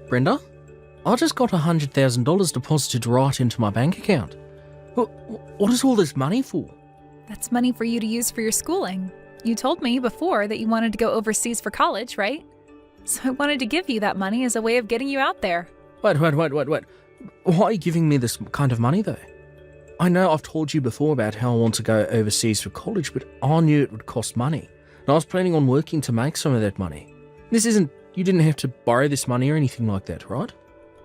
Brenda, I just got $100,000 deposited right into my bank account. What is all this money for? That's money for you to use for your schooling. You told me before that you wanted to go overseas for college, right? So I wanted to give you that money as a way of getting you out there. Wait. Why are you giving me this kind of money, though? I know I've told you before about how I want to go overseas for college, but I knew it would cost money. And I was planning on working to make some of that money. You didn't have to borrow this money or anything like that, right?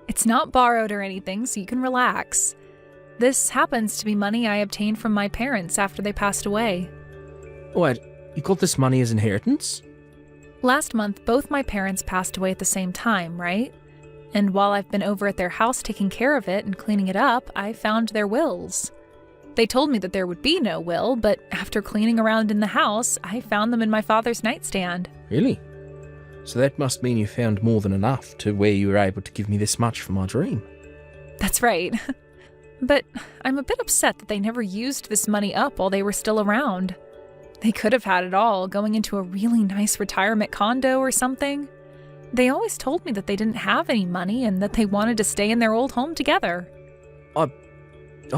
It's not borrowed or anything, so you can relax. This happens to be money I obtained from my parents after they passed away. Wait, you got this money as inheritance? Last month, both my parents passed away at the same time, right? And while I've been over at their house taking care of it and cleaning it up, I found their wills. They told me that there would be no will, but after cleaning around in the house, I found them in my father's nightstand. Really? So that must mean you found more than enough to where you were able to give me this much for my dream. That's right. But I'm a bit upset that they never used this money up while they were still around. They could have had it all, going into a really nice retirement condo or something. They always told me that they didn't have any money and that they wanted to stay in their old home together. I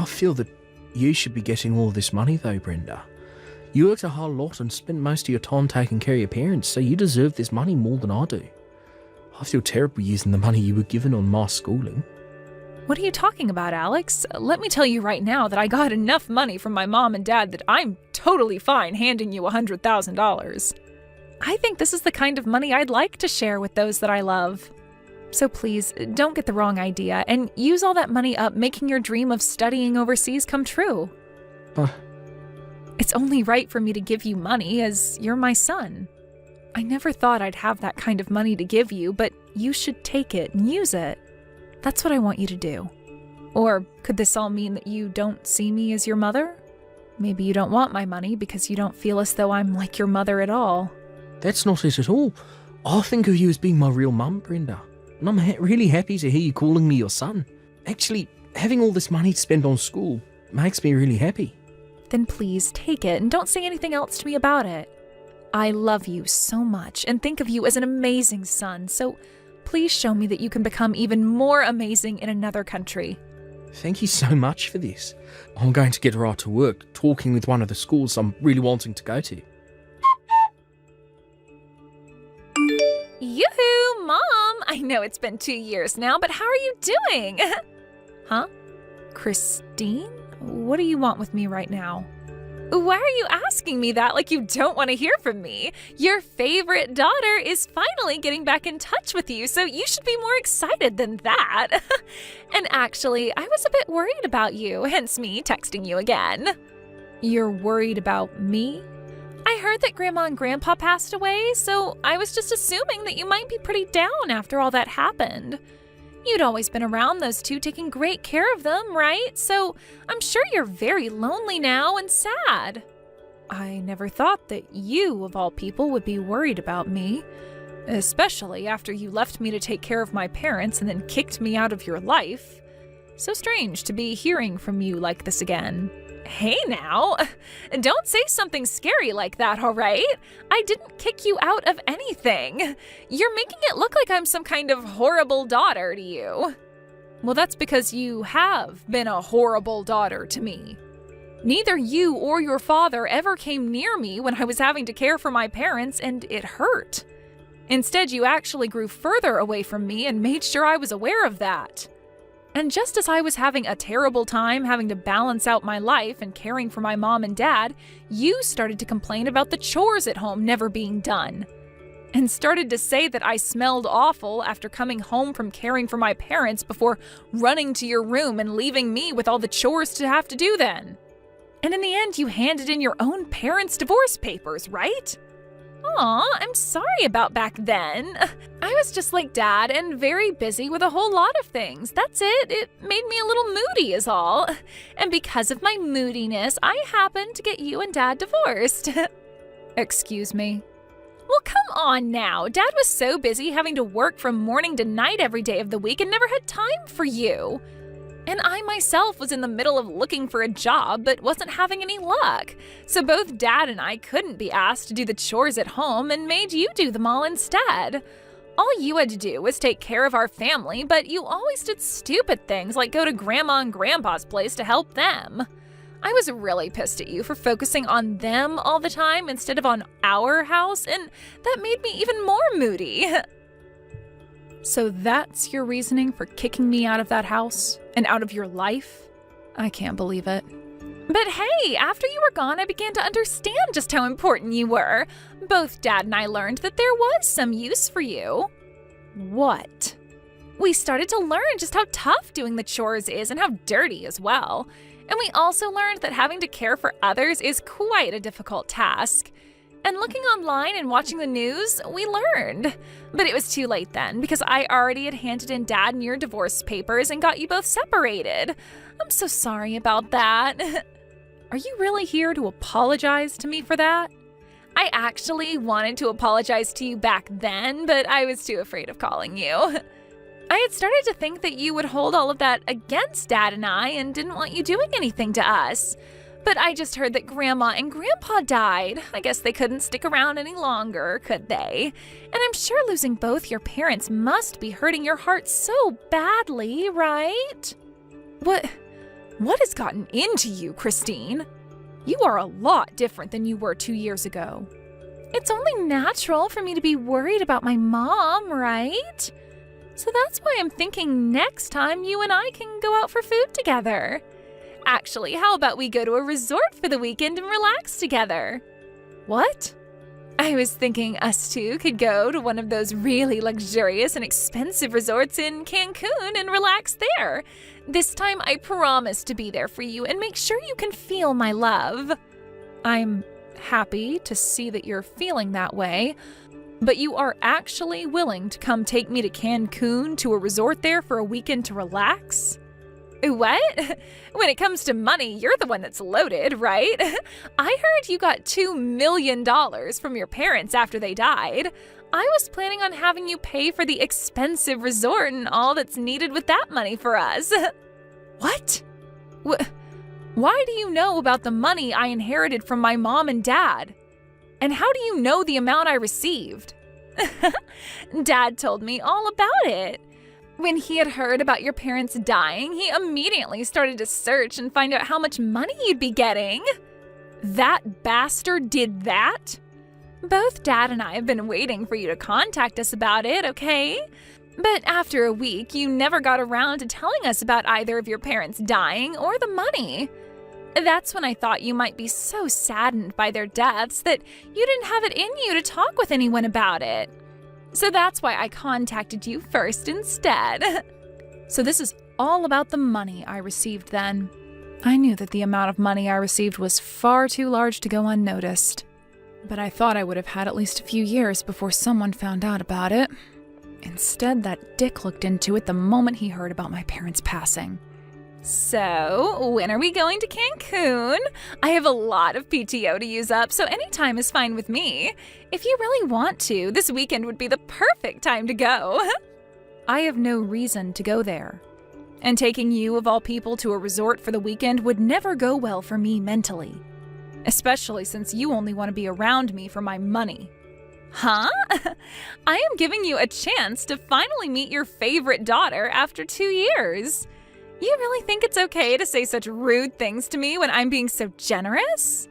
feel that you should be getting all this money though, Brenda. You worked a whole lot and spent most of your time taking care of your parents, so you deserve this money more than I do. I feel terrible using the money you were given on my schooling. What are you talking about, Alex? Let me tell you right now that I got enough money from my mom and dad that I'm totally fine handing you $100,000. I think this is the kind of money I'd like to share with those that I love. So please, don't get the wrong idea and use all that money up making your dream of studying overseas come true. It's only right for me to give you money as you're my son. I never thought I'd have that kind of money to give you, but you should take it and use it. That's what I want you to do. Or could this all mean that you don't see me as your mother? Maybe you don't want my money because you don't feel as though I'm like your mother at all. That's not it at all. I think of you as being my real mum, Brenda. And I'm really happy to hear you calling me your son. Actually, having all this money to spend on school makes me really happy. Then please take it and don't say anything else to me about it. I love you so much and think of you as an amazing son, so please show me that you can become even more amazing in another country. Thank you so much for this. I'm going to get right to work talking with one of the schools I'm really wanting to go to. Yoo-hoo, Mom! I know it's been 2 years now, but how are you doing? Huh? Christine? What do you want with me right now? Why are you asking me that like you don't want to hear from me? Your favorite daughter is finally getting back in touch with you, so you should be more excited than that. And actually, I was a bit worried about you, hence me texting you again. You're worried about me? I heard that Grandma and Grandpa passed away, so I was just assuming that you might be pretty down after all that happened. You'd always been around those two, taking great care of them, right? So I'm sure you're very lonely now and sad. I never thought that you, of all people, would be worried about me, especially after you left me to take care of my parents and then kicked me out of your life. So strange to be hearing from you like this again. Hey now, don't say something scary like that, all right? I didn't kick you out of anything. You're making it look like I'm some kind of horrible daughter to you. Well, that's because you have been a horrible daughter to me. Neither you or your father ever came near me when I was having to care for my parents, and it hurt. Instead, you actually grew further away from me and made sure I was aware of that. And just as I was having a terrible time having to balance out my life and caring for my mom and dad, you started to complain about the chores at home never being done. And started to say that I smelled awful after coming home from caring for my parents before running to your room and leaving me with all the chores to have to do then. And in the end, you handed in your own parents' divorce papers, right? Aw, I'm sorry about back then. I was just like Dad and very busy with a whole lot of things. That's it. It made me a little moody is all. And because of my moodiness, I happened to get you and Dad divorced. Excuse me? Well, come on now. Dad was so busy having to work from morning to night every day of the week and never had time for you. And I myself was in the middle of looking for a job but wasn't having any luck. So both Dad and I couldn't be asked to do the chores at home and made you do them all instead. All you had to do was take care of our family, but you always did stupid things like go to Grandma and Grandpa's place to help them. I was really pissed at you for focusing on them all the time instead of on our house, and that made me even more moody. So that's your reasoning for kicking me out of that house and out of your life? I can't believe it. But hey, after you were gone, I began to understand just how important you were. Both Dad and I learned that there was some use for you. What? We started to learn just how tough doing the chores is and how dirty as well. And we also learned that having to care for others is quite a difficult task. And looking online and watching the news, we learned. But it was too late then, because I already had handed in Dad your divorce papers and got you both separated. I'm so sorry about that. Are you really here to apologize to me for that? I actually wanted to apologize to you back then, but I was too afraid of calling you. I had started to think that you would hold all of that against Dad and I and didn't want you doing anything to us. But I just heard that Grandma and Grandpa died. I guess they couldn't stick around any longer, could they? And I'm sure losing both your parents must be hurting your heart so badly, right? What has gotten into you, Christine? You are a lot different than you were 2 years ago. It's only natural for me to be worried about my mom, right? So that's why I'm thinking next time you and I can go out for food together. Actually, how about we go to a resort for the weekend and relax together? What? I was thinking us two could go to one of those really luxurious and expensive resorts in Cancun and relax there. This time I promise to be there for you and make sure you can feel my love. I'm happy to see that you're feeling that way, but you are actually willing to come take me to Cancun to a resort there for a weekend to relax? What? When it comes to money, you're the one that's loaded, right? I heard you got $2 million from your parents after they died. I was planning on having you pay for the expensive resort and all that's needed with that money for us. What? Why do you know about the money I inherited from my mom and dad? And how do you know the amount I received? Dad told me all about it. When he had heard about your parents dying, he immediately started to search and find out how much money you'd be getting. That bastard did that? Both Dad and I have been waiting for you to contact us about it, okay? But after a week, you never got around to telling us about either of your parents dying or the money. That's when I thought you might be so saddened by their deaths that you didn't have it in you to talk with anyone about it. So that's why I contacted you first instead. So this is all about the money I received then. I knew that the amount of money I received was far too large to go unnoticed. But I thought I would have had at least a few years before someone found out about it. Instead, that dick looked into it the moment he heard about my parents passing. So, when are we going to Cancun? I have a lot of PTO to use up, so any time is fine with me. If you really want to, this weekend would be the perfect time to go. I have no reason to go there. And taking you, of all people, to a resort for the weekend would never go well for me mentally. Especially since you only want to be around me for my money. Huh? I am giving you a chance to finally meet your favorite daughter after 2 years. You really think it's okay to say such rude things to me when I'm being so generous?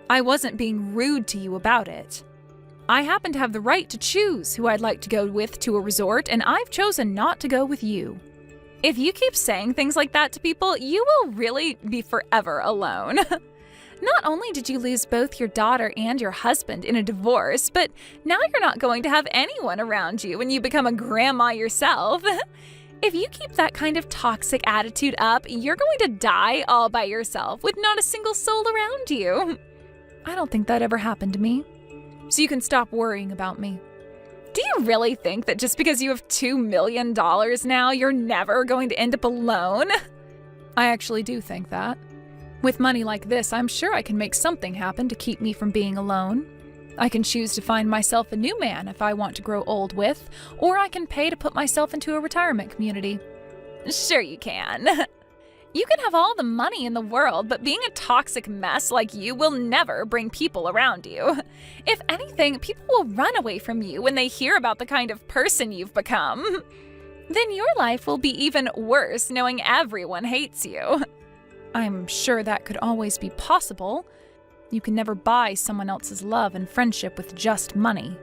I wasn't being rude to you about it. I happen to have the right to choose who I'd like to go with to a resort, and I've chosen not to go with you. If you keep saying things like that to people, you will really be forever alone. Not only did you lose both your daughter and your husband in a divorce, but now you're not going to have anyone around you when you become a grandma yourself. If you keep that kind of toxic attitude up, you're going to die all by yourself with not a single soul around you. I don't think that ever happened to me. So you can stop worrying about me. Do you really think that just because you have $2 million now, you're never going to end up alone? I actually do think that. With money like this, I'm sure I can make something happen to keep me from being alone. I can choose to find myself a new man if I want to grow old with, or I can pay to put myself into a retirement community. Sure you can. You can have all the money in the world, but being a toxic mess like you will never bring people around you. If anything, people will run away from you when they hear about the kind of person you've become. Then your life will be even worse knowing everyone hates you. I'm sure that could always be possible. You can never buy someone else's love and friendship with just money.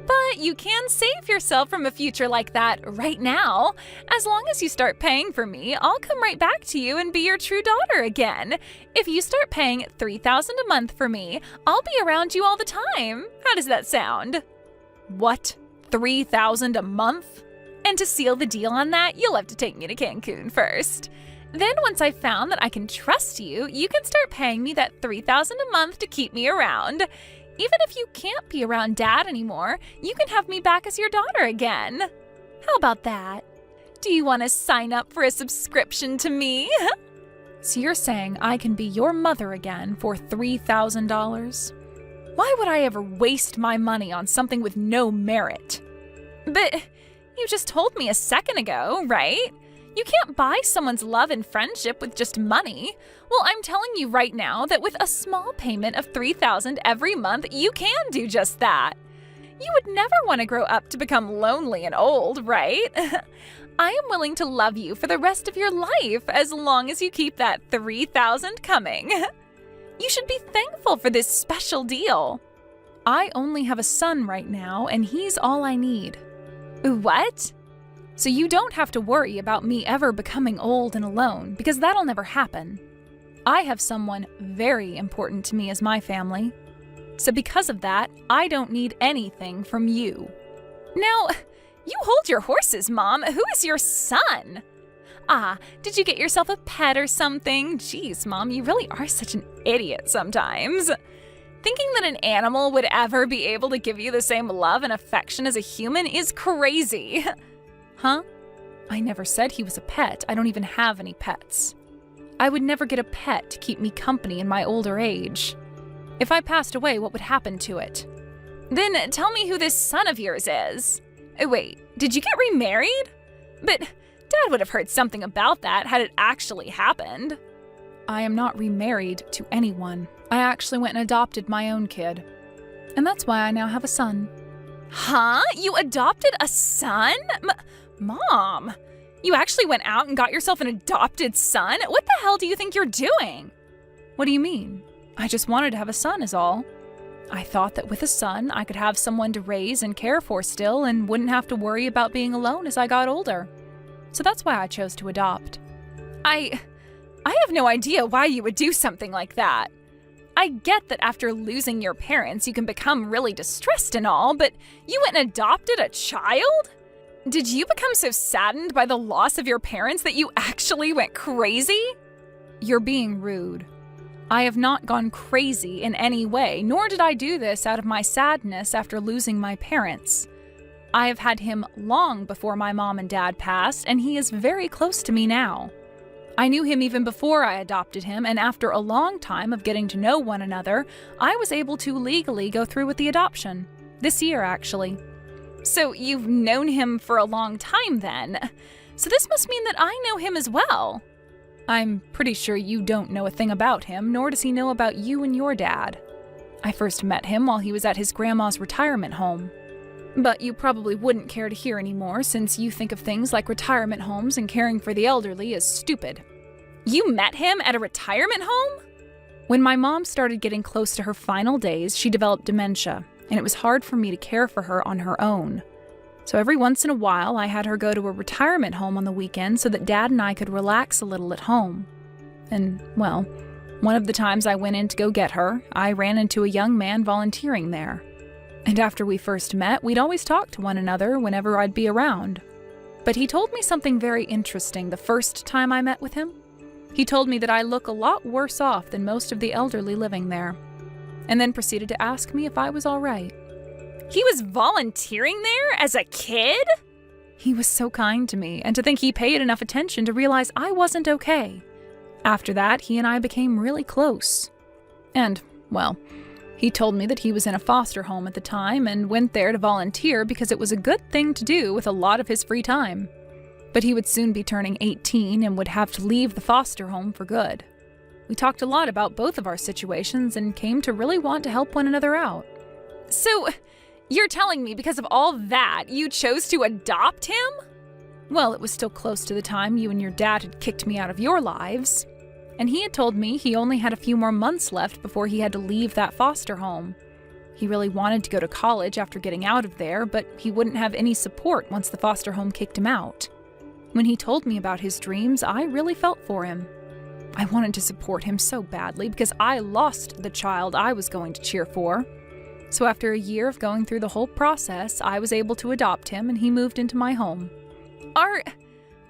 But you can save yourself from a future like that right now. As long as you start paying for me, I'll come right back to you and be your true daughter again. If you start paying $3,000 a month for me, I'll be around you all the time. How does that sound? What? $3,000 a month? And to seal the deal on that, you'll have to take me to Cancun first. Then once I've found that I can trust you, you can start paying me that $3,000 a month to keep me around. Even if you can't be around Dad anymore, you can have me back as your daughter again. How about that? Do you want to sign up for a subscription to me? So you're saying I can be your mother again for $3,000? Why would I ever waste my money on something with no merit? But you just told me a second ago, right? You can't buy someone's love and friendship with just money. Well, I'm telling you right now that with a small payment of $3,000 every month, you can do just that. You would never want to grow up to become lonely and old, right? I am willing to love you for the rest of your life as long as you keep that $3,000 coming. You should be thankful for this special deal. I only have a son right now, and he's all I need. What? So you don't have to worry about me ever becoming old and alone, because that'll never happen. I have someone very important to me as my family. So because of that, I don't need anything from you. Now, you hold your horses, Mom. Who is your son? Ah, did you get yourself a pet or something? Jeez, Mom, you really are such an idiot sometimes. Thinking that an animal would ever be able to give you the same love and affection as a human is crazy. Huh? I never said he was a pet. I don't even have any pets. I would never get a pet to keep me company in my older age. If I passed away, what would happen to it? Then tell me who this son of yours is. Wait, did you get remarried? But Dad would have heard something about that had it actually happened. I am not remarried to anyone. I actually went and adopted my own kid. And that's why I now have a son. Huh? You adopted a son? Mom, you actually went out and got yourself an adopted son? What the hell do you think you're doing? What do you mean? I just wanted to have a son is all. I thought that with a son, I could have someone to raise and care for still and wouldn't have to worry about being alone as I got older. So that's why I chose to adopt. I have no idea why you would do something like that. I get that after losing your parents, you can become really distressed and all, but you went and adopted a child? Did you become so saddened by the loss of your parents that you actually went crazy? You're being rude. I have not gone crazy in any way, nor did I do this out of my sadness after losing my parents. I have had him long before my mom and dad passed, and he is very close to me now. I knew him even before I adopted him, and after a long time of getting to know one another, I was able to legally go through with the adoption. This year, actually. So you've known him for a long time then. So this must mean that I know him as well. I'm pretty sure you don't know a thing about him, nor does he know about you and your dad. I first met him while he was at his grandma's retirement home. But you probably wouldn't care to hear anymore since you think of things like retirement homes and caring for the elderly as stupid. You met him at a retirement home? When my mom started getting close to her final days, she developed dementia, and it was hard for me to care for her on her own. So every once in a while, I had her go to a retirement home on the weekend so that Dad and I could relax a little at home. And, well, one of the times I went in to go get her, I ran into a young man volunteering there. And after we first met, we'd always talk to one another whenever I'd be around. But he told me something very interesting the first time I met with him. He told me that I look a lot worse off than most of the elderly living there, and then proceeded to ask me if I was all right. He was volunteering there as a kid? He was so kind to me, and to think he paid enough attention to realize I wasn't okay. After that, he and I became really close. And, well, he told me that he was in a foster home at the time and went there to volunteer because it was a good thing to do with a lot of his free time. but he would soon be turning 18 and would have to leave the foster home for good. We talked a lot about both of our situations and came to really want to help one another out. So, you're telling me because of all that, you chose to adopt him? Well, it was still close to the time you and your dad had kicked me out of your lives. And he had told me he only had a few more months left before he had to leave that foster home. He really wanted to go to college after getting out of there, but he wouldn't have any support once the foster home kicked him out. When he told me about his dreams, I really felt for him. I wanted to support him so badly because I lost the child I was going to cheer for. So after a year of going through the whole process, I was able to adopt him and he moved into my home. Are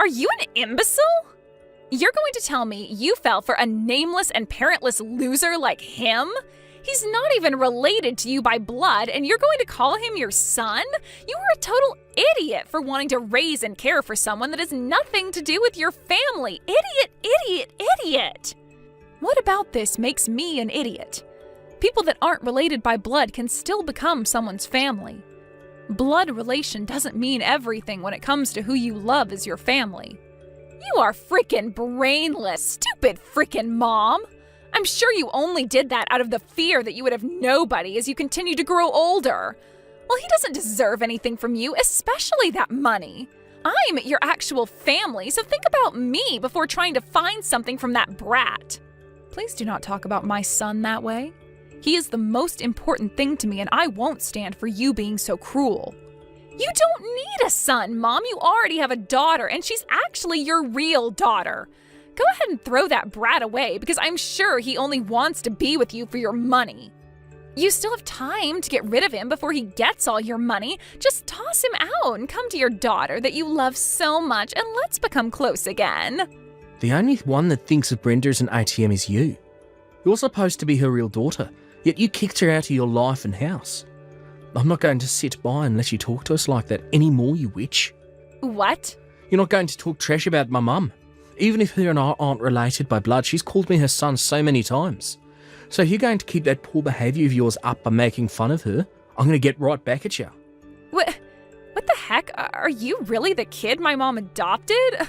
you an imbecile? You're going to tell me you fell for a nameless and parentless loser like him? He's not even related to you by blood, and you're going to call him your son? You are a total idiot for wanting to raise and care for someone that has nothing to do with your family. Idiot, idiot, idiot! What about this makes me an idiot? People that aren't related by blood can still become someone's family. Blood relation doesn't mean everything when it comes to who you love as your family. You are frickin' brainless, stupid frickin' mom. I'm sure you only did that out of the fear that you would have nobody as you continue to grow older. Well, he doesn't deserve anything from you, especially that money. I'm your actual family, so think about me before trying to find something from that brat. Please do not talk about my son that way. He is the most important thing to me, and I won't stand for you being so cruel. You don't need a son, Mom. You already have a daughter, and she's actually your real daughter. Go ahead and throw that brat away, because I'm sure he only wants to be with you for your money. You still have time to get rid of him before he gets all your money. Just toss him out and come to your daughter that you love so much, and let's become close again. The only one that thinks of Brenda as an ATM is you. You're supposed to be her real daughter, yet you kicked her out of your life and house. I'm not going to sit by and let you talk to us like that anymore, you witch. What? You're not going to talk trash about my mum. Even if her and I aren't related by blood, she's called me her son so many times. So if you're going to keep that poor behaviour of yours up by making fun of her, I'm going to get right back at you. What the heck? Are you really the kid my mom adopted?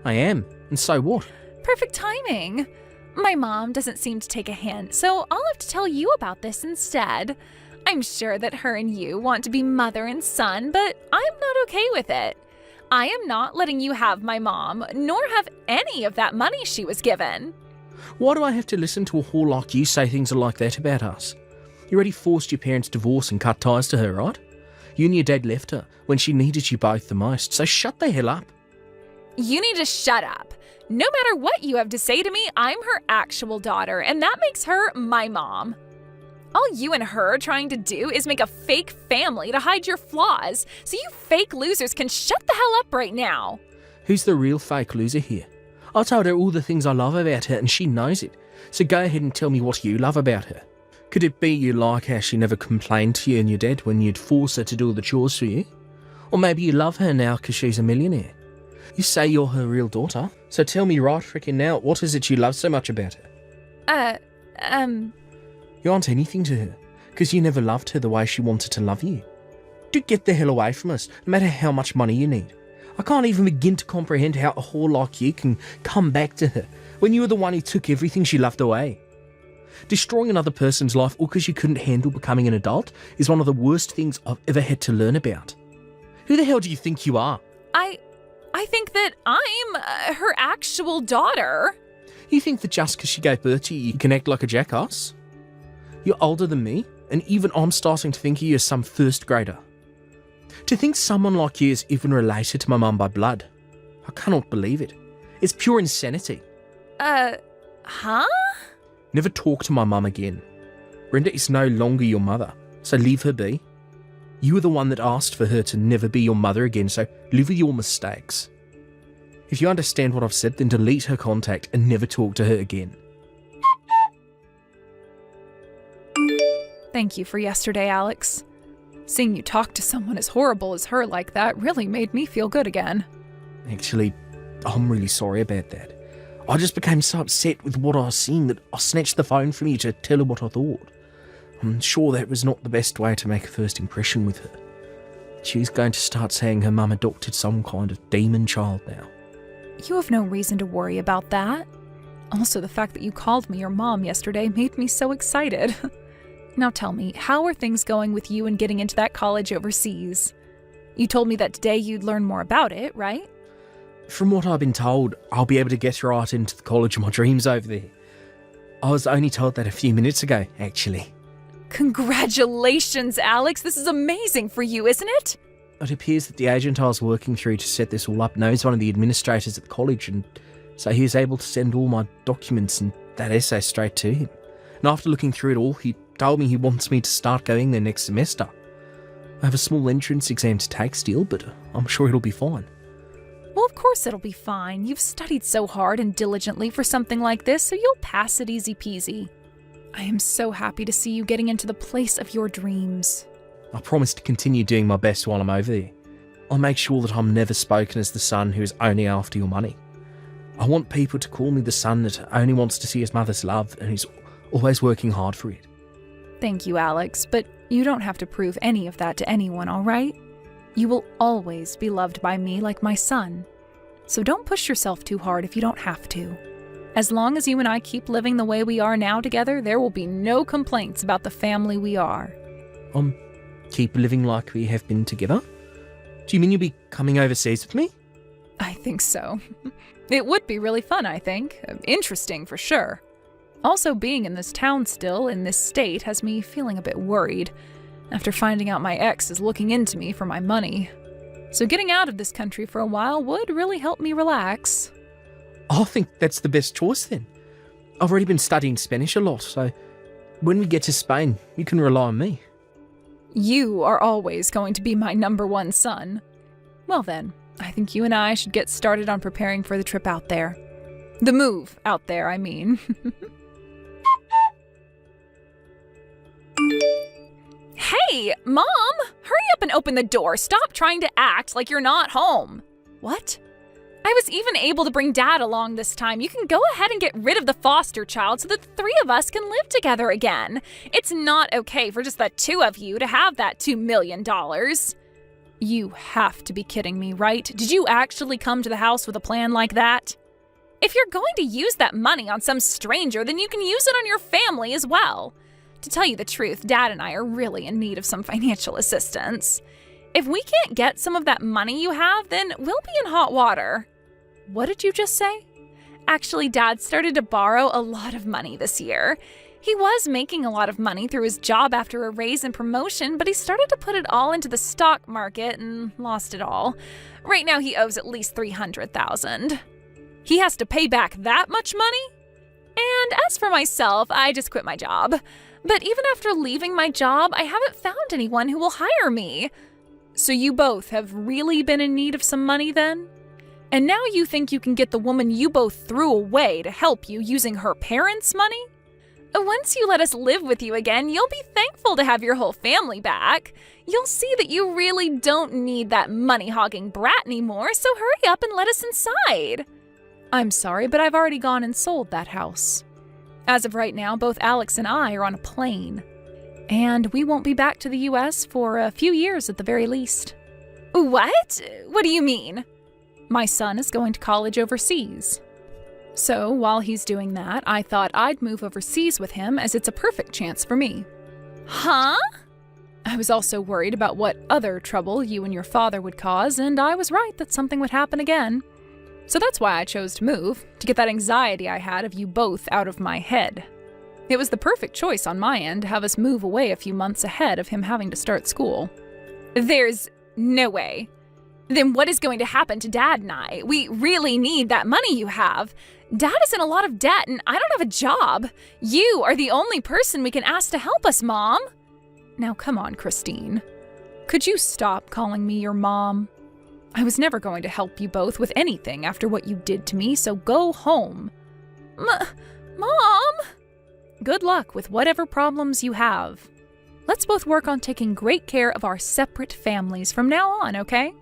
I am, and so what? Perfect timing. My mom doesn't seem to take a hint, so I'll have to tell you about this instead. I'm sure that her and you want to be mother and son, but I'm not okay with it. I am not letting you have my mom, nor have any of that money she was given. Why do I have to listen to a whore like you say things like that about us? You already forced your parents' divorce and cut ties to her, right? You and your dad left her when she needed you both the most, so shut the hell up. You need to shut up. No matter what you have to say to me, I'm her actual daughter, and that makes her my mom. All you and her are trying to do is make a fake family to hide your flaws, so you fake losers can shut the hell up right now. Who's the real fake loser here? I told her all the things I love about her and she knows it, so go ahead and tell me what you love about her. Could it be you like how she never complained to you and your dad when you'd force her to do all the chores for you? Or maybe you love her now because she's a millionaire. You say you're her real daughter, so tell me right frickin' now, what is it you love so much about her? You aren't anything to her, because you never loved her the way she wanted to love you. Do get the hell away from us, no matter how much money you need. I can't even begin to comprehend how a whore like you can come back to her, when you were the one who took everything she loved away. Destroying another person's life all because you couldn't handle becoming an adult is one of the worst things I've ever had to learn about. Who the hell do you think you are? I think that I'm her actual daughter. You think that just because she gave birth to you, you can act like a jackass? You're older than me, and even I'm starting to think of you as some first grader. To think someone like you is even related to my mum by blood, I cannot believe it. It's pure insanity. Huh? Never talk to my mum again. Brenda is no longer your mother, so leave her be. You were the one that asked for her to never be your mother again, so live with your mistakes. If you understand what I've said, then delete her contact and never talk to her again. Thank you for yesterday, Alex. Seeing you talk to someone as horrible as her like that really made me feel good again. Actually, I'm really sorry about that. I just became so upset with what I was seeing that I snatched the phone from you to tell her what I thought. I'm sure that was not the best way to make a first impression with her. She's going to start saying her mum adopted some kind of demon child now. You have no reason to worry about that. Also, the fact that you called me your mom yesterday made me so excited. Now tell me, how are things going with you and getting into that college overseas? You told me that today you'd learn more about it, right? From what I've been told, I'll be able to get right into the college of my dreams over there. I was only told that a few minutes ago, actually. Congratulations, Alex. This is amazing for you, isn't it? It appears that the agent I was working through to set this all up knows one of the administrators at the college, and so he was able to send all my documents and that essay straight to him. And after looking through it all, he told me he wants me to start going there next semester. I have a small entrance exam to take still, but I'm sure it'll be fine. Well, of course it'll be fine. You've studied so hard and diligently for something like this, so you'll pass it easy peasy. I am so happy to see you getting into the place of your dreams. I promise to continue doing my best while I'm over there. I'll make sure that I'm never spoken as the son who is only after your money. I want people to call me the son that only wants to see his mother's love and who's always working hard for it. Thank you, Alex, but you don't have to prove any of that to anyone, all right? You will always be loved by me like my son. So don't push yourself too hard if you don't have to. As long as you and I keep living the way we are now together, there will be no complaints about the family we are. Keep living like we have been together? Do you mean you'll be coming overseas with me? I think so. It would be really fun, I think. Interesting for sure. Also, being in this town still, in this state, has me feeling a bit worried, after finding out my ex is looking into me for my money. So getting out of this country for a while would really help me relax. I think that's the best choice then. I've already been studying Spanish a lot, so when we get to Spain, you can rely on me. You are always going to be my number one son. Well then, I think you and I should get started on preparing for the trip out there. The move out there, I mean. Hey, Mom! Hurry up and open the door. Stop trying to act like you're not home. What? I was even able to bring Dad along this time. You can go ahead and get rid of the foster child so that the three of us can live together again. It's not okay for just the two of you to have that $2 million. You have to be kidding me, right? Did you actually come to the house with a plan like that? If you're going to use that money on some stranger, then you can use it on your family as well. To tell you the truth, Dad and I are really in need of some financial assistance. If we can't get some of that money you have, then we'll be in hot water. What did you just say? Actually, Dad started to borrow a lot of money this year. He was making a lot of money through his job after a raise and promotion, but he started to put it all into the stock market and lost it all. Right now he owes at least $300,000. He has to pay back that much money? And as for myself, I just quit my job. But even after leaving my job, I haven't found anyone who will hire me. So you both have really been in need of some money then? And now you think you can get the woman you both threw away to help you using her parents' money? Once you let us live with you again, you'll be thankful to have your whole family back. You'll see that you really don't need that money-hogging brat anymore, so hurry up and let us inside. I'm sorry, but I've already gone and sold that house. As of right now, both Alex and I are on a plane. And we won't be back to the US for a few years at the very least. What? What do you mean? My son is going to college overseas. So while he's doing that, I thought I'd move overseas with him as it's a perfect chance for me. Huh? I was also worried about what other trouble you and your father would cause, and I was right that something would happen again. So that's why I chose to move, to get that anxiety I had of you both out of my head. It was the perfect choice on my end to have us move away a few months ahead of him having to start school. There's no way. Then what is going to happen to Dad and I? We really need that money you have. Dad is in a lot of debt and I don't have a job. You are the only person we can ask to help us, Mom. Now come on, Christine. Could you stop calling me your mom? I was never going to help you both with anything after what you did to me, so go home. Mom! Good luck with whatever problems you have. Let's both work on taking great care of our separate families from now on, okay?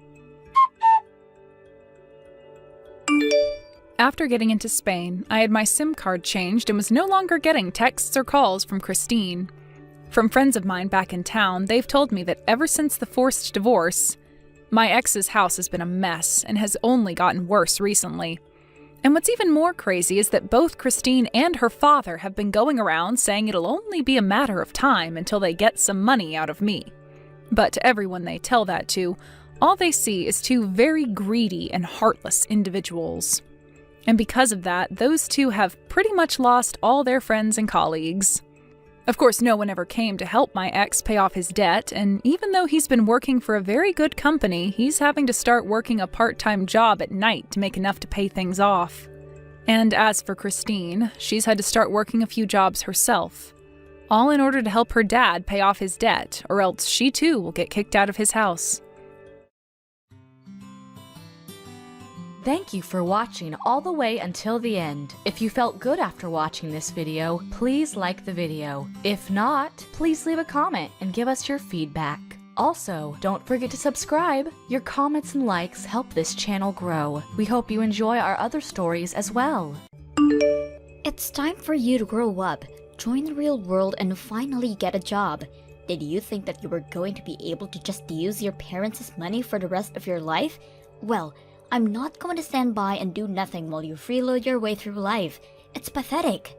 After getting into Spain, I had my SIM card changed and was no longer getting texts or calls from Christine. From friends of mine back in town, they've told me that ever since the forced divorce, my ex's house has been a mess and has only gotten worse recently. And what's even more crazy is that both Christine and her father have been going around saying it'll only be a matter of time until they get some money out of me. But to everyone they tell that to, all they see is two very greedy and heartless individuals. And because of that, those two have pretty much lost all their friends and colleagues. Of course, no one ever came to help my ex pay off his debt, and even though he's been working for a very good company, he's having to start working a part-time job at night to make enough to pay things off. And as for Christine, she's had to start working a few jobs herself, all in order to help her dad pay off his debt, or else she too will get kicked out of his house. Thank you for watching all the way until the end. If you felt good after watching this video, please like the video. If not, please leave a comment and give us your feedback. Also, don't forget to subscribe. Your comments and likes help this channel grow. We hope you enjoy our other stories as well. It's time for you to grow up, join the real world, and finally get a job. Did you think that you were going to be able to just use your parents' money for the rest of your life? Well, I'm not going to stand by and do nothing while you freeload your way through life. It's pathetic.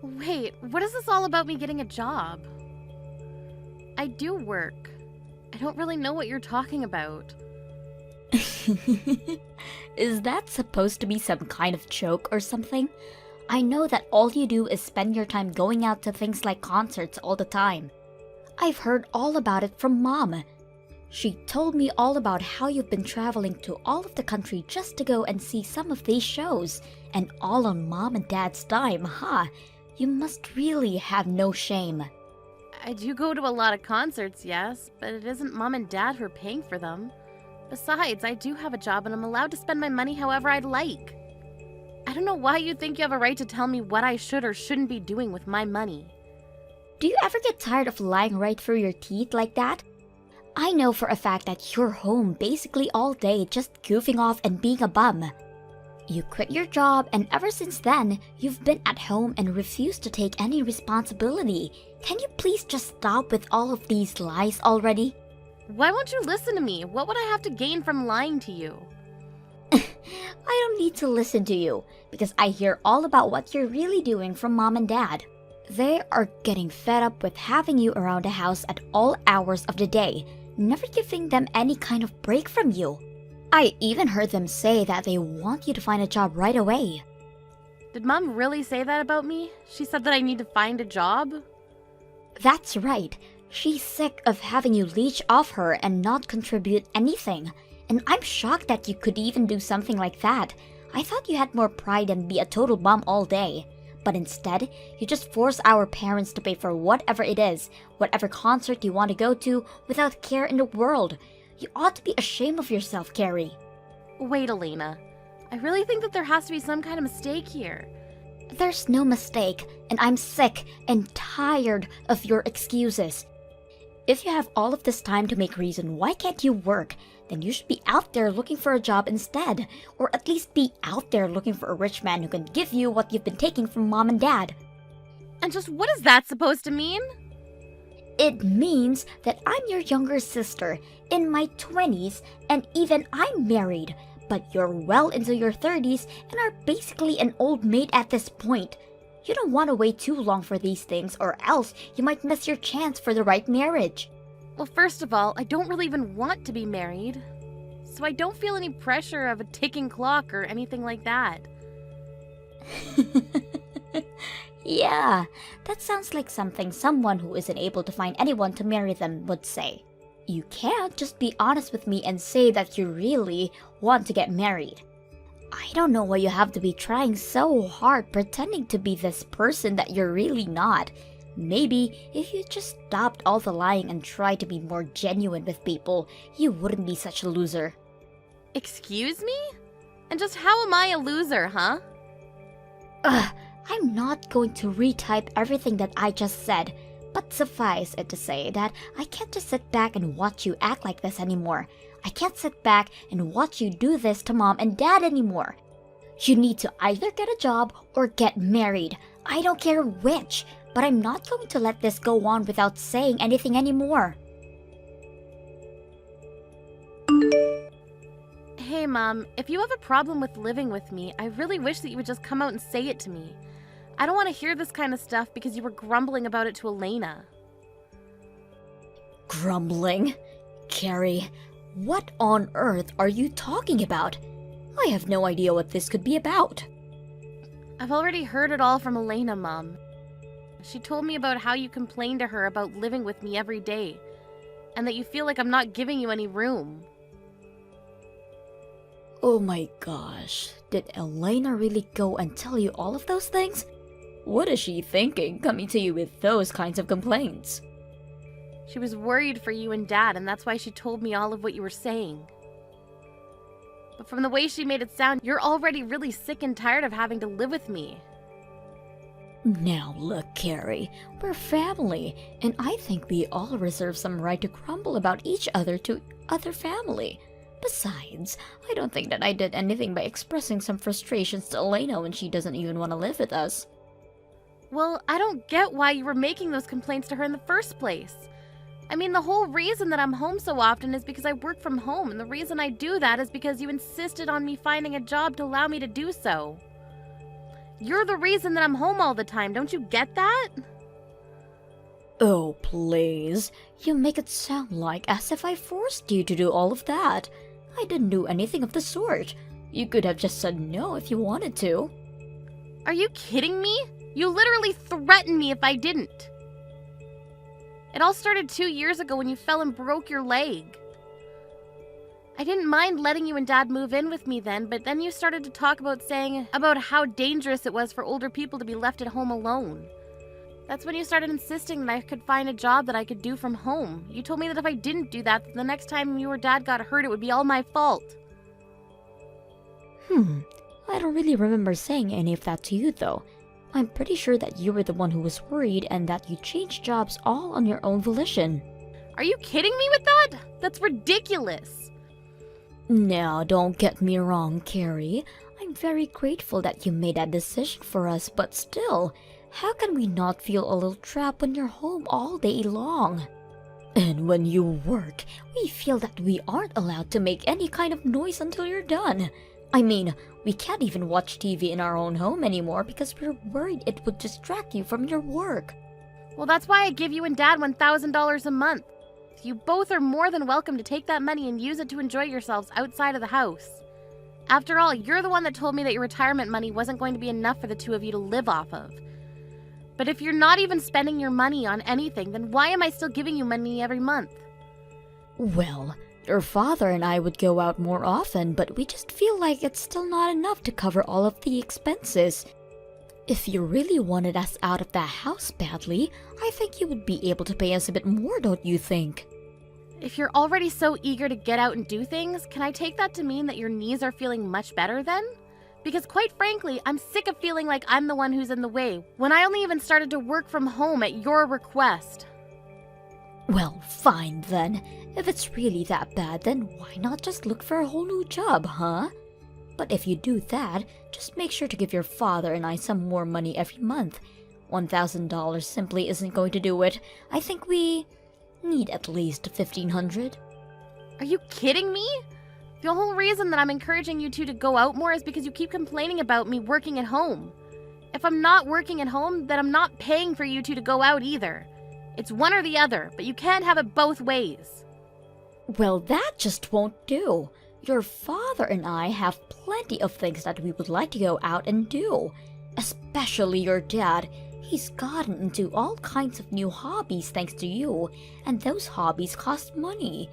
Wait, what is this all about me getting a job? I do work. I don't really know what you're talking about. Is that supposed to be some kind of joke or something? I know that all you do is spend your time going out to things like concerts all the time. I've heard all about it from Mom. She told me all about how you've been traveling to all of the country just to go and see some of these shows, and all on Mom and Dad's dime, huh? You must really have no shame. I do go to a lot of concerts, yes, but it isn't Mom and Dad who are paying for them. Besides, I do have a job and I'm allowed to spend my money however I'd like. I don't know why you think you have a right to tell me what I should or shouldn't be doing with my money. Do you ever get tired of lying right through your teeth like that? I know for a fact that you're home basically all day just goofing off and being a bum. You quit your job, and ever since then, you've been at home and refused to take any responsibility. Can you please just stop with all of these lies already? Why won't you listen to me? What would I have to gain from lying to you? I don't need to listen to you, because I hear all about what you're really doing from Mom and Dad. They are getting fed up with having you around the house at all hours of the day, never giving them any kind of break from you. I even heard them say that they want you to find a job right away. Did Mom really say that about me? She said that I need to find a job? That's right. She's sick of having you leech off her and not contribute anything. And I'm shocked that you could even do something like that. I thought you had more pride than be a total bum all day. But instead, you just force our parents to pay for whatever it is, whatever concert you want to go to, without care in the world. You ought to be ashamed of yourself, Carrie. Wait, Elena. I really think that there has to be some kind of mistake here. There's no mistake, and I'm sick and tired of your excuses. If you have all of this time to make reason why can't you work, then you should be out there looking for a job instead, or at least be out there looking for a rich man who can give you what you've been taking from Mom and Dad. And just what is that supposed to mean? It means that I'm your younger sister, in my 20s, and even I'm married, but you're well into your 30s and are basically an old maid at this point. You don't want to wait too long for these things, or else you might miss your chance for the right marriage. Well, first of all, I don't really even want to be married. So I don't feel any pressure of a ticking clock or anything like that. Yeah, that sounds like something someone who isn't able to find anyone to marry them would say. You can't just be honest with me and say that you really want to get married. I don't know why you have to be trying so hard pretending to be this person that you're really not. Maybe if you just stopped all the lying and tried to be more genuine with people, you wouldn't be such a loser. Excuse me? And just how am I a loser, huh? Ugh, I'm not going to retype everything that I just said, but suffice it to say that I can't just sit back and watch you act like this anymore. I can't sit back and watch you do this to Mom and Dad anymore. You need to either get a job or get married. I don't care which. but I'm not going to let this go on without saying anything anymore. Hey, Mom, if you have a problem with living with me, I really wish that you would just come out and say it to me. I don't want to hear this kind of stuff because you were grumbling about it to Elena. Grumbling? Carrie, what on earth are you talking about? I have no idea what this could be about. I've already heard it all from Elena, Mom. She told me about how you complain to her about living with me every day, and that you feel like I'm not giving you any room. Oh my gosh, did Elena really go and tell you all of those things? What is she thinking, coming to you with those kinds of complaints? She was worried for you and Dad, and that's why she told me all of what you were saying. But from the way she made it sound, you're already really sick and tired of having to live with me. Now look, Carrie, we're family, and I think we all reserve some right to grumble about each other to other family. Besides, I don't think that I did anything by expressing some frustrations to Elena when she doesn't even want to live with us. Well, I don't get why you were making those complaints to her in the first place. I mean, the whole reason that I'm home so often is because I work from home, and the reason I do that is because you insisted on me finding a job to allow me to do so. You're the reason that I'm home all the time, don't you get that? Oh, please. You make it sound like as if I forced you to do all of that. I didn't do anything of the sort. You could have just said no if you wanted to. Are you kidding me? You literally threatened me if I didn't. It all started 2 years ago when you fell and broke your leg. I didn't mind letting you and Dad move in with me then, but then you started to talk about how dangerous it was for older people to be left at home alone. That's when you started insisting that I could find a job that I could do from home. You told me that if I didn't do that, the next time you or Dad got hurt, it would be all my fault. I don't really remember saying any of that to you, though. I'm pretty sure that you were the one who was worried and that you changed jobs all on your own volition. Are you kidding me with that? That's ridiculous. Now, don't get me wrong, Carrie. I'm very grateful that you made that decision for us, but still, how can we not feel a little trapped when you're home all day long? And when you work, we feel that we aren't allowed to make any kind of noise until you're done. I mean, we can't even watch TV in our own home anymore because we're worried it would distract you from your work. Well, that's why I give you and Dad $1,000 a month. You both are more than welcome to take that money and use it to enjoy yourselves outside of the house. After all, you're the one that told me that your retirement money wasn't going to be enough for the two of you to live off of. But if you're not even spending your money on anything, then why am I still giving you money every month? Well, your father and I would go out more often, but we just feel like it's still not enough to cover all of the expenses. If you really wanted us out of the house badly, I think you would be able to pay us a bit more, don't you think? If you're already so eager to get out and do things, can I take that to mean that your knees are feeling much better then? Because quite frankly, I'm sick of feeling like I'm the one who's in the way, when I only even started to work from home at your request. Well, fine then. If it's really that bad, then why not just look for a whole new job, huh? But if you do that, just make sure to give your father and I some more money every month. $1,000 simply isn't going to do it. I think we need at least $1,500. Are you kidding me? The whole reason that I'm encouraging you two to go out more is because you keep complaining about me working at home. If I'm not working at home, then I'm not paying for you two to go out either. It's one or the other, but you can't have it both ways. Well, that just won't do. Your father and I have plenty of things that we would like to go out and do. Especially your dad. He's gotten into all kinds of new hobbies thanks to you, and those hobbies cost money.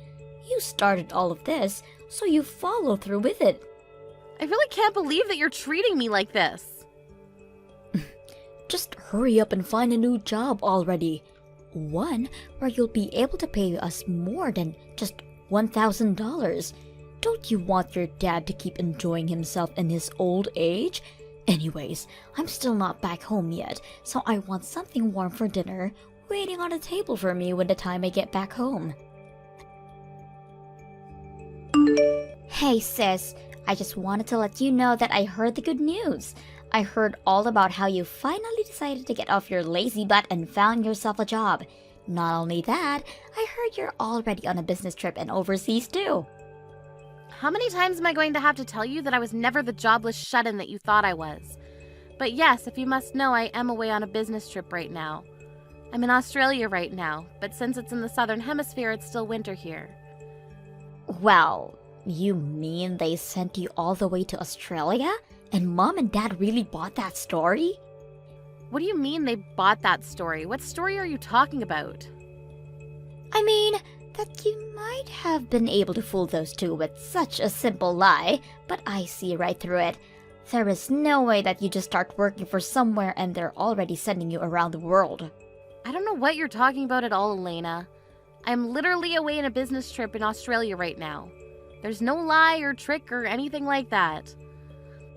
You started all of this, so you follow through with it. I really can't believe that you're treating me like this. Just hurry up and find a new job already. One where you'll be able to pay us more than just $1,000. Don't you want your dad to keep enjoying himself in his old age? Anyways, I'm still not back home yet, so I want something warm for dinner waiting on the table for me when the time I get back home. Hey sis, I just wanted to let you know that I heard the good news. I heard all about how you finally decided to get off your lazy butt and found yourself a job. Not only that, I heard you're already on a business trip and overseas too. How many times am I going to have to tell you that I was never the jobless shut-in that you thought I was? But yes, if you must know, I am away on a business trip right now. I'm in Australia right now, but since it's in the southern hemisphere, it's still winter here. Well, you mean they sent you all the way to Australia? And Mom and Dad really bought that story? What do you mean they bought that story? What story are you talking about? I mean, that you might have been able to fool those two with such a simple lie, but I see right through it. There is no way that you just start working for somewhere and they're already sending you around the world. I don't know what you're talking about at all, Elena. I'm literally away on a business trip in Australia right now. There's no lie or trick or anything like that.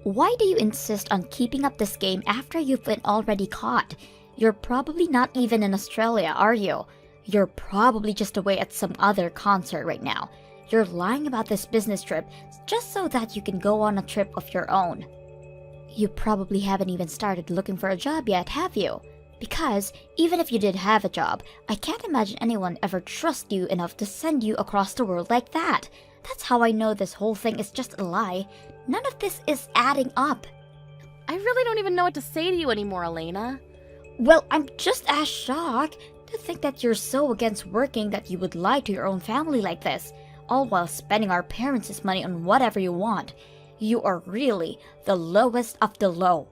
Why do you insist on keeping up this game after you've been already caught? You're probably not even in Australia, are you? You're probably just away at some other concert right now. You're lying about this business trip just so that you can go on a trip of your own. You probably haven't even started looking for a job yet, have you? Because even if you did have a job, I can't imagine anyone ever trust you enough to send you across the world like that. That's how I know this whole thing is just a lie. None of this is adding up. I really don't even know what to say to you anymore, Elena. Well, I'm just as shocked to think that you're so against working that you would lie to your own family like this, all while spending our parents' money on whatever you want. You are really the lowest of the low.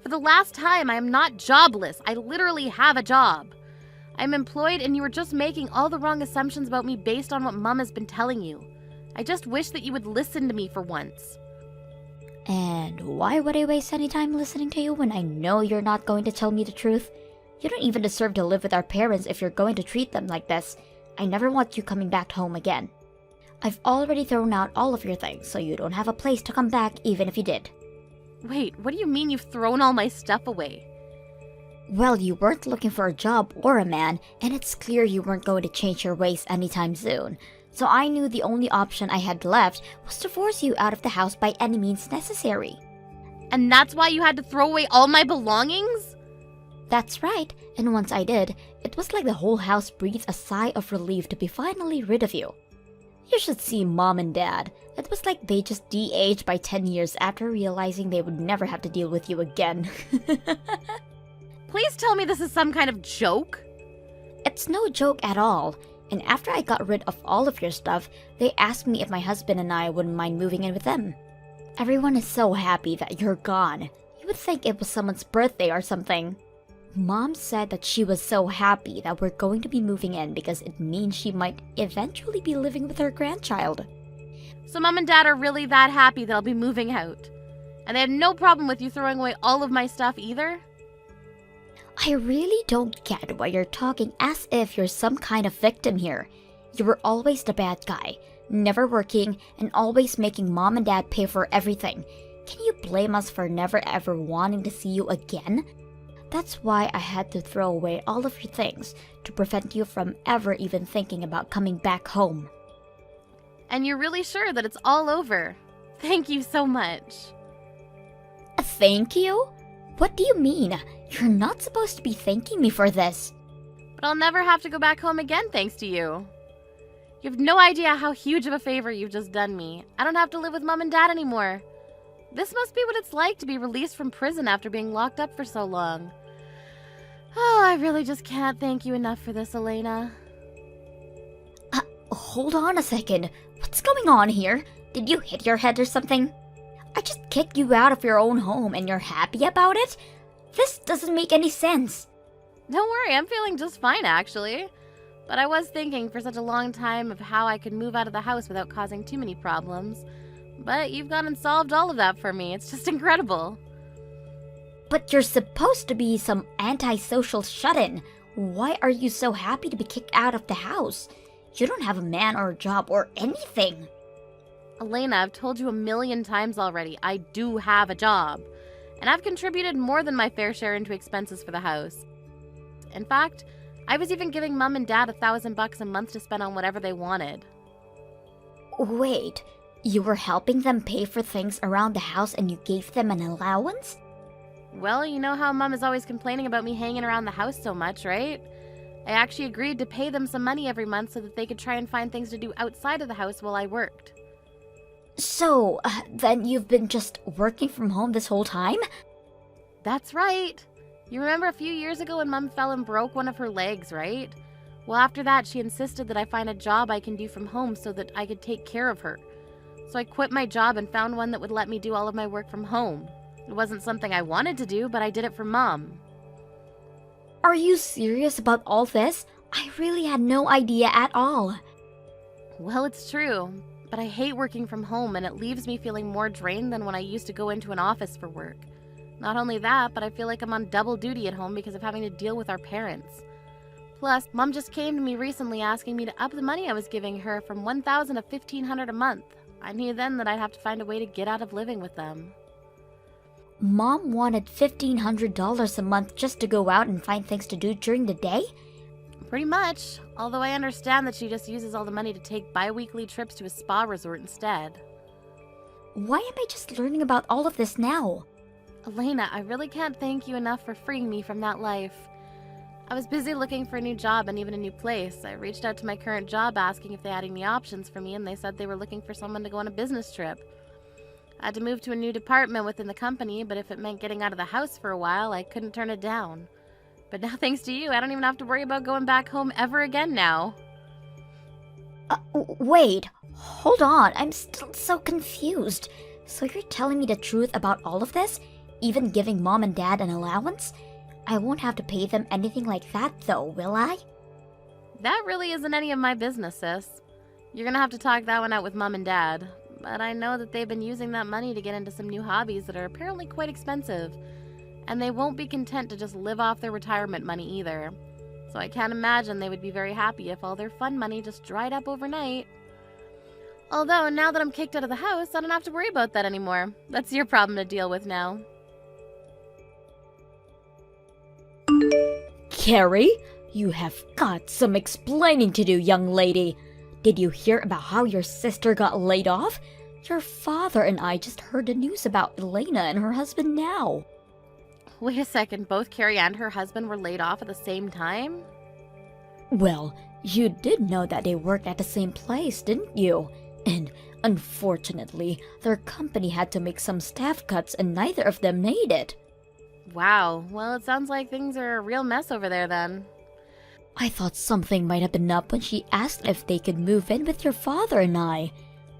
For the last time, I am not jobless. I literally have a job. I'm employed and you are just making all the wrong assumptions about me based on what Mom has been telling you. I just wish that you would listen to me for once. And why would I waste any time listening to you when I know you're not going to tell me the truth? You don't even deserve to live with our parents if you're going to treat them like this. I never want you coming back home again. I've already thrown out all of your things, so you don't have a place to come back even if you did. Wait, what do you mean you've thrown all my stuff away? Well, you weren't looking for a job or a man, and it's clear you weren't going to change your ways anytime soon. So I knew the only option I had left was to force you out of the house by any means necessary. And that's why you had to throw away all my belongings? That's right, and once I did, it was like the whole house breathed a sigh of relief to be finally rid of you. You should see Mom and Dad. It was like they just de-aged by 10 years after realizing they would never have to deal with you again. Please tell me this is some kind of joke? It's no joke at all. And after I got rid of all of your stuff, they asked me if my husband and I wouldn't mind moving in with them. Everyone is so happy that you're gone. You would think it was someone's birthday or something. Mom said that she was so happy that we're going to be moving in because it means she might eventually be living with her grandchild. So Mom and Dad are really that happy that I'll be moving out? And they had no problem with you throwing away all of my stuff either? I really don't get why you're talking as if you're some kind of victim here. You were always the bad guy, never working, and always making Mom and Dad pay for everything. Can you blame us for never ever wanting to see you again? That's why I had to throw away all of your things to prevent you from ever even thinking about coming back home. And you're really sure that it's all over? Thank you so much. Thank you? What do you mean? You're not supposed to be thanking me for this. But I'll never have to go back home again thanks to you. You have no idea how huge of a favor you've just done me. I don't have to live with Mom and Dad anymore. This must be what it's like to be released from prison after being locked up for so long. Oh, I really just can't thank you enough for this, Elena. Hold on a second. What's going on here? Did you hit your head or something? I just kicked you out of your own home and you're happy about it? This doesn't make any sense. Don't worry, I'm feeling just fine, actually. But I was thinking for such a long time of how I could move out of the house without causing too many problems. But you've gone and solved all of that for me. It's just incredible. But you're supposed to be some antisocial shut-in. Why are you so happy to be kicked out of the house? You don't have a man or a job or anything. Elena, I've told you 1,000,000 times already, I do have a job. And I've contributed more than my fair share into expenses for the house. In fact, I was even giving Mom and Dad $1,000 a month to spend on whatever they wanted. Wait, you were helping them pay for things around the house and you gave them an allowance? Well, you know how Mom is always complaining about me hanging around the house so much, right? I actually agreed to pay them some money every month so that they could try and find things to do outside of the house while I worked. So, then you've been just working from home this whole time? That's right. You remember a few years ago when Mom fell and broke one of her legs, right? Well, after that, she insisted that I find a job I can do from home so that I could take care of her. So I quit my job and found one that would let me do all of my work from home. It wasn't something I wanted to do, but I did it for Mom. Are you serious about all this? I really had no idea at all. Well, it's true, but I hate working from home and it leaves me feeling more drained than when I used to go into an office for work. Not only that, but I feel like I'm on double duty at home because of having to deal with our parents. Plus, Mom just came to me recently asking me to up the money I was giving her from $1,000 to $1,500 a month. I knew then that I'd have to find a way to get out of living with them. Mom wanted $1,500 a month just to go out and find things to do during the day? Pretty much, although I understand that she just uses all the money to take bi-weekly trips to a spa resort instead. Why am I just learning about all of this now? Elena, I really can't thank you enough for freeing me from that life. I was busy looking for a new job and even a new place. I reached out to my current job asking if they had any options for me, and they said they were looking for someone to go on a business trip. I had to move to a new department within the company, but if it meant getting out of the house for a while, I couldn't turn it down. But now, thanks to you, I don't even have to worry about going back home ever again now. Wait, hold on, I'm still so confused. So you're telling me the truth about all of this? Even giving Mom and Dad an allowance? I won't have to pay them anything like that though, will I? That really isn't any of my business, sis. You're gonna have to talk that one out with Mom and Dad. But I know that they've been using that money to get into some new hobbies that are apparently quite expensive. And they won't be content to just live off their retirement money either. So I can't imagine they would be very happy if all their fun money just dried up overnight. Although, now that I'm kicked out of the house, I don't have to worry about that anymore. That's your problem to deal with now. Carrie, you have got some explaining to do, young lady. Did you hear about how your sister got laid off? Your father and I just heard the news about Elena and her husband now. Wait a second, both Carrie and her husband were laid off at the same time? Well, you did know that they worked at the same place, didn't you? And unfortunately, their company had to make some staff cuts and neither of them made it. Wow, well, it sounds like things are a real mess over there then. I thought something might have been up when she asked if they could move in with your father and I.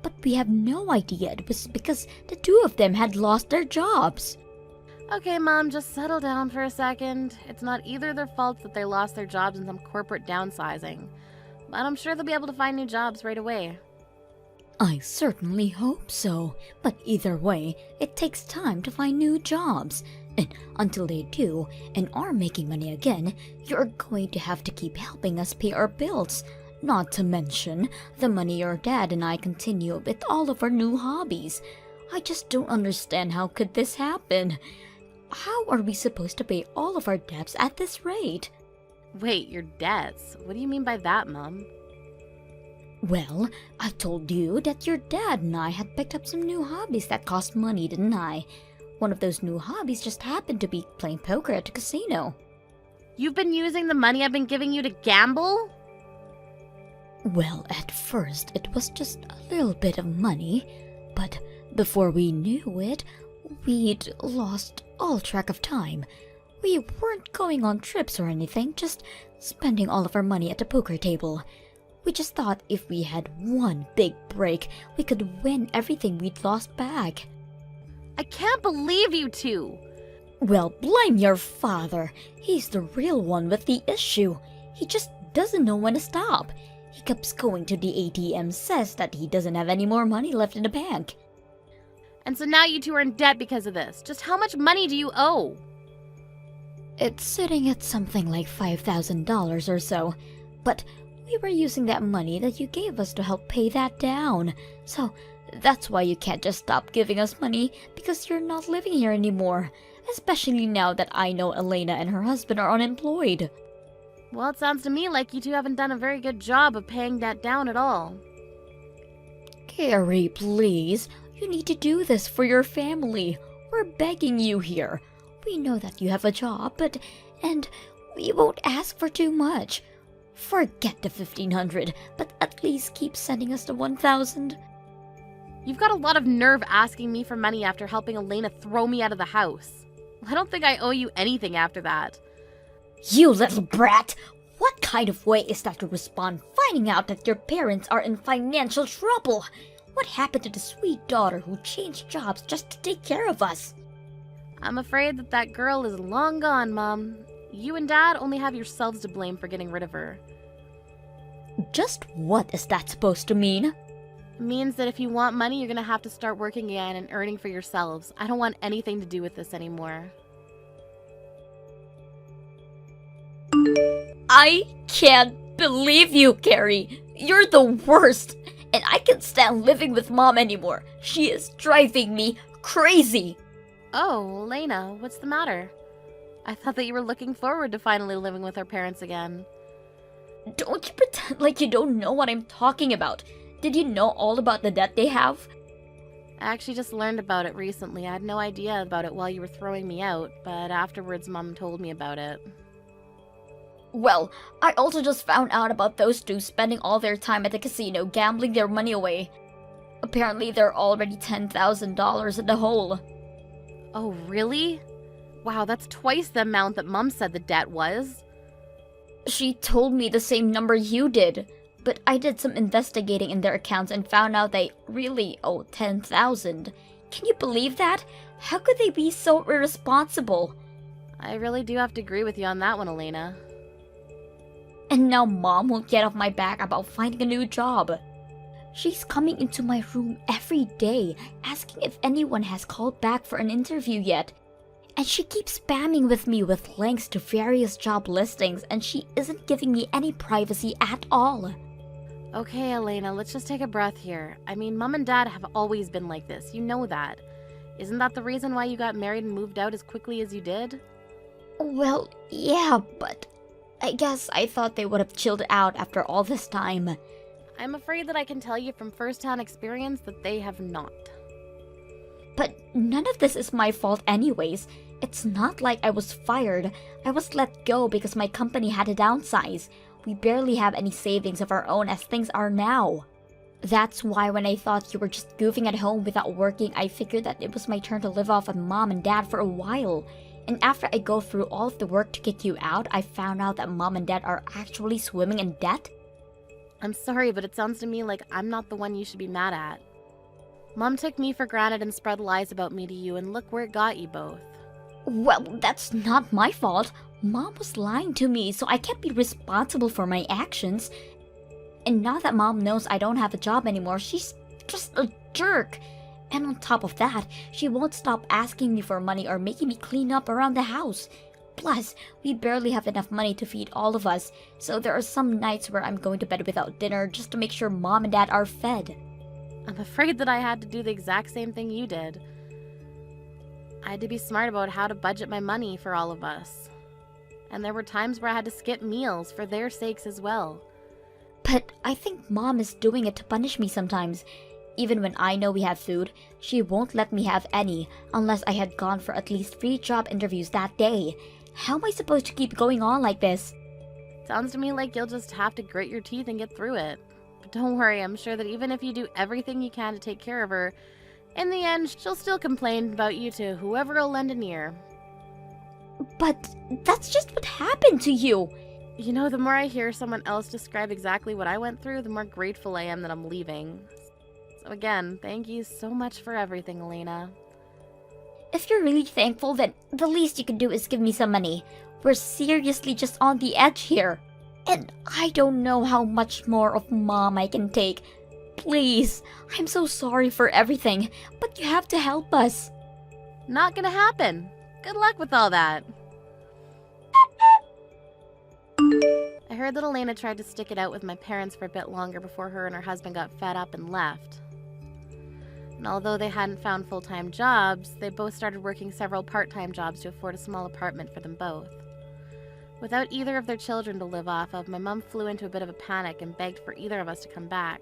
But we have no idea it was because the two of them had lost their jobs. Okay, Mom, just settle down for a second. It's not either their fault that they lost their jobs in some corporate downsizing. But I'm sure they'll be able to find new jobs right away. I certainly hope so. But either way, it takes time to find new jobs. And until they do, and are making money again, you're going to have to keep helping us pay our bills. Not to mention the money your dad and I continue with all of our new hobbies. I just don't understand how could this happen. How are we supposed to pay all of our debts at this rate? Wait, your debts? What do you mean by that, Mom? Well, I told you that your dad and I had picked up some new hobbies that cost money, didn't I? One of those new hobbies just happened to be playing poker at a casino. You've been using the money I've been giving you to gamble? Well, at first it was just a little bit of money, but before we knew it, we'd lost all track of time. We weren't going on trips or anything, just spending all of our money at the poker table. We just thought if we had one big break, we could win everything we'd lost back. I can't believe you two! Well, blame your father. He's the real one with the issue. He just doesn't know when to stop. He keeps going to the ATM, says that he doesn't have any more money left in the bank. And so now you two are in debt because of this. Just how much money do you owe? It's sitting at something like $5,000 or so. But we were using that money that you gave us to help pay that down. So that's why you can't just stop giving us money, because you're not living here anymore. Especially now that I know Elena and her husband are unemployed. Well, it sounds to me like you two haven't done a very good job of paying that down at all. Carrie, please. You need to do this for your family. We're begging you here. We know that you have a job, and we won't ask for too much. Forget the 1,500, but at least keep sending us the 1,000. You've got a lot of nerve asking me for money after helping Elena throw me out of the house. I don't think I owe you anything after that. You little brat! What kind of way is that to respond finding out that your parents are in financial trouble? What happened to the sweet daughter who changed jobs just to take care of us? I'm afraid that girl is long gone, Mom. You and Dad only have yourselves to blame for getting rid of her. Just what is that supposed to mean? It means that if you want money, you're gonna have to start working again and earning for yourselves. I don't want anything to do with this anymore. I can't believe you, Carrie. You're the worst. And I can't stand living with Mom anymore. She is driving me crazy. Oh, Elena, what's the matter? I thought that you were looking forward to finally living with our parents again. Don't you pretend like you don't know what I'm talking about. Did you know all about the debt they have? I actually just learned about it recently. I had no idea about it while you were throwing me out, but afterwards Mom told me about it. Well, I also just found out about those two spending all their time at the casino gambling their money away. Apparently they're already $10,000 in the hole. Oh, really? Wow, that's twice the amount that Mom said the debt was. She told me the same number you did, but I did some investigating in their accounts and found out they really owe $10,000. Can you believe that? How could they be so irresponsible? I really do have to agree with you on that one, Elena. And now Mom won't get off my back about finding a new job. She's coming into my room every day, asking if anyone has called back for an interview yet. And she keeps spamming with me with links to various job listings, and she isn't giving me any privacy at all. Okay, Elena, let's just take a breath here. I mean, Mom and Dad have always been like this. You know that. Isn't that the reason why you got married and moved out as quickly as you did? Well, yeah, but I guess I thought they would have chilled out after all this time. I'm afraid that I can tell you from first-hand experience that they have not. But none of this is my fault anyways. It's not like I was fired. I was let go because my company had to downsize. We barely have any savings of our own as things are now. That's why when I thought you were just goofing at home without working, I figured that it was my turn to live off of Mom and Dad for a while. And after I go through all of the work to kick you out, I found out that Mom and Dad are actually swimming in debt. I'm sorry, but it sounds to me like I'm not the one you should be mad at. Mom took me for granted and spread lies about me to you, and look where it got you both. Well, that's not my fault. Mom was lying to me, so I can't be responsible for my actions. And now that Mom knows I don't have a job anymore, she's just a jerk. And on top of that, she won't stop asking me for money or making me clean up around the house. Plus, we barely have enough money to feed all of us, so there are some nights where I'm going to bed without dinner just to make sure Mom and Dad are fed. I'm afraid that I had to do the exact same thing you did. I had to be smart about how to budget my money for all of us. And there were times where I had to skip meals for their sakes as well. But I think Mom is doing it to punish me sometimes. Even when I know we have food, she won't let me have any unless I had gone for at least 3 job interviews that day. How am I supposed to keep going on like this? Sounds to me like you'll just have to grit your teeth and get through it. But don't worry, I'm sure that even if you do everything you can to take care of her, in the end, she'll still complain about you to whoever will lend an ear. But that's just what happened to you. You know, the more I hear someone else describe exactly what I went through, the more grateful I am that I'm leaving. So again, thank you so much for everything, Elena. If you're really thankful, then the least you can do is give me some money. We're seriously just on the edge here. And I don't know how much more of Mom I can take. Please, I'm so sorry for everything, but you have to help us. Not gonna happen. Good luck with all that. I heard that Elena tried to stick it out with my parents for a bit longer before her and her husband got fed up and left. And although they hadn't found full-time jobs, they both started working several part-time jobs to afford a small apartment for them both. Without either of their children to live off of, my mom flew into a bit of a panic and begged for either of us to come back.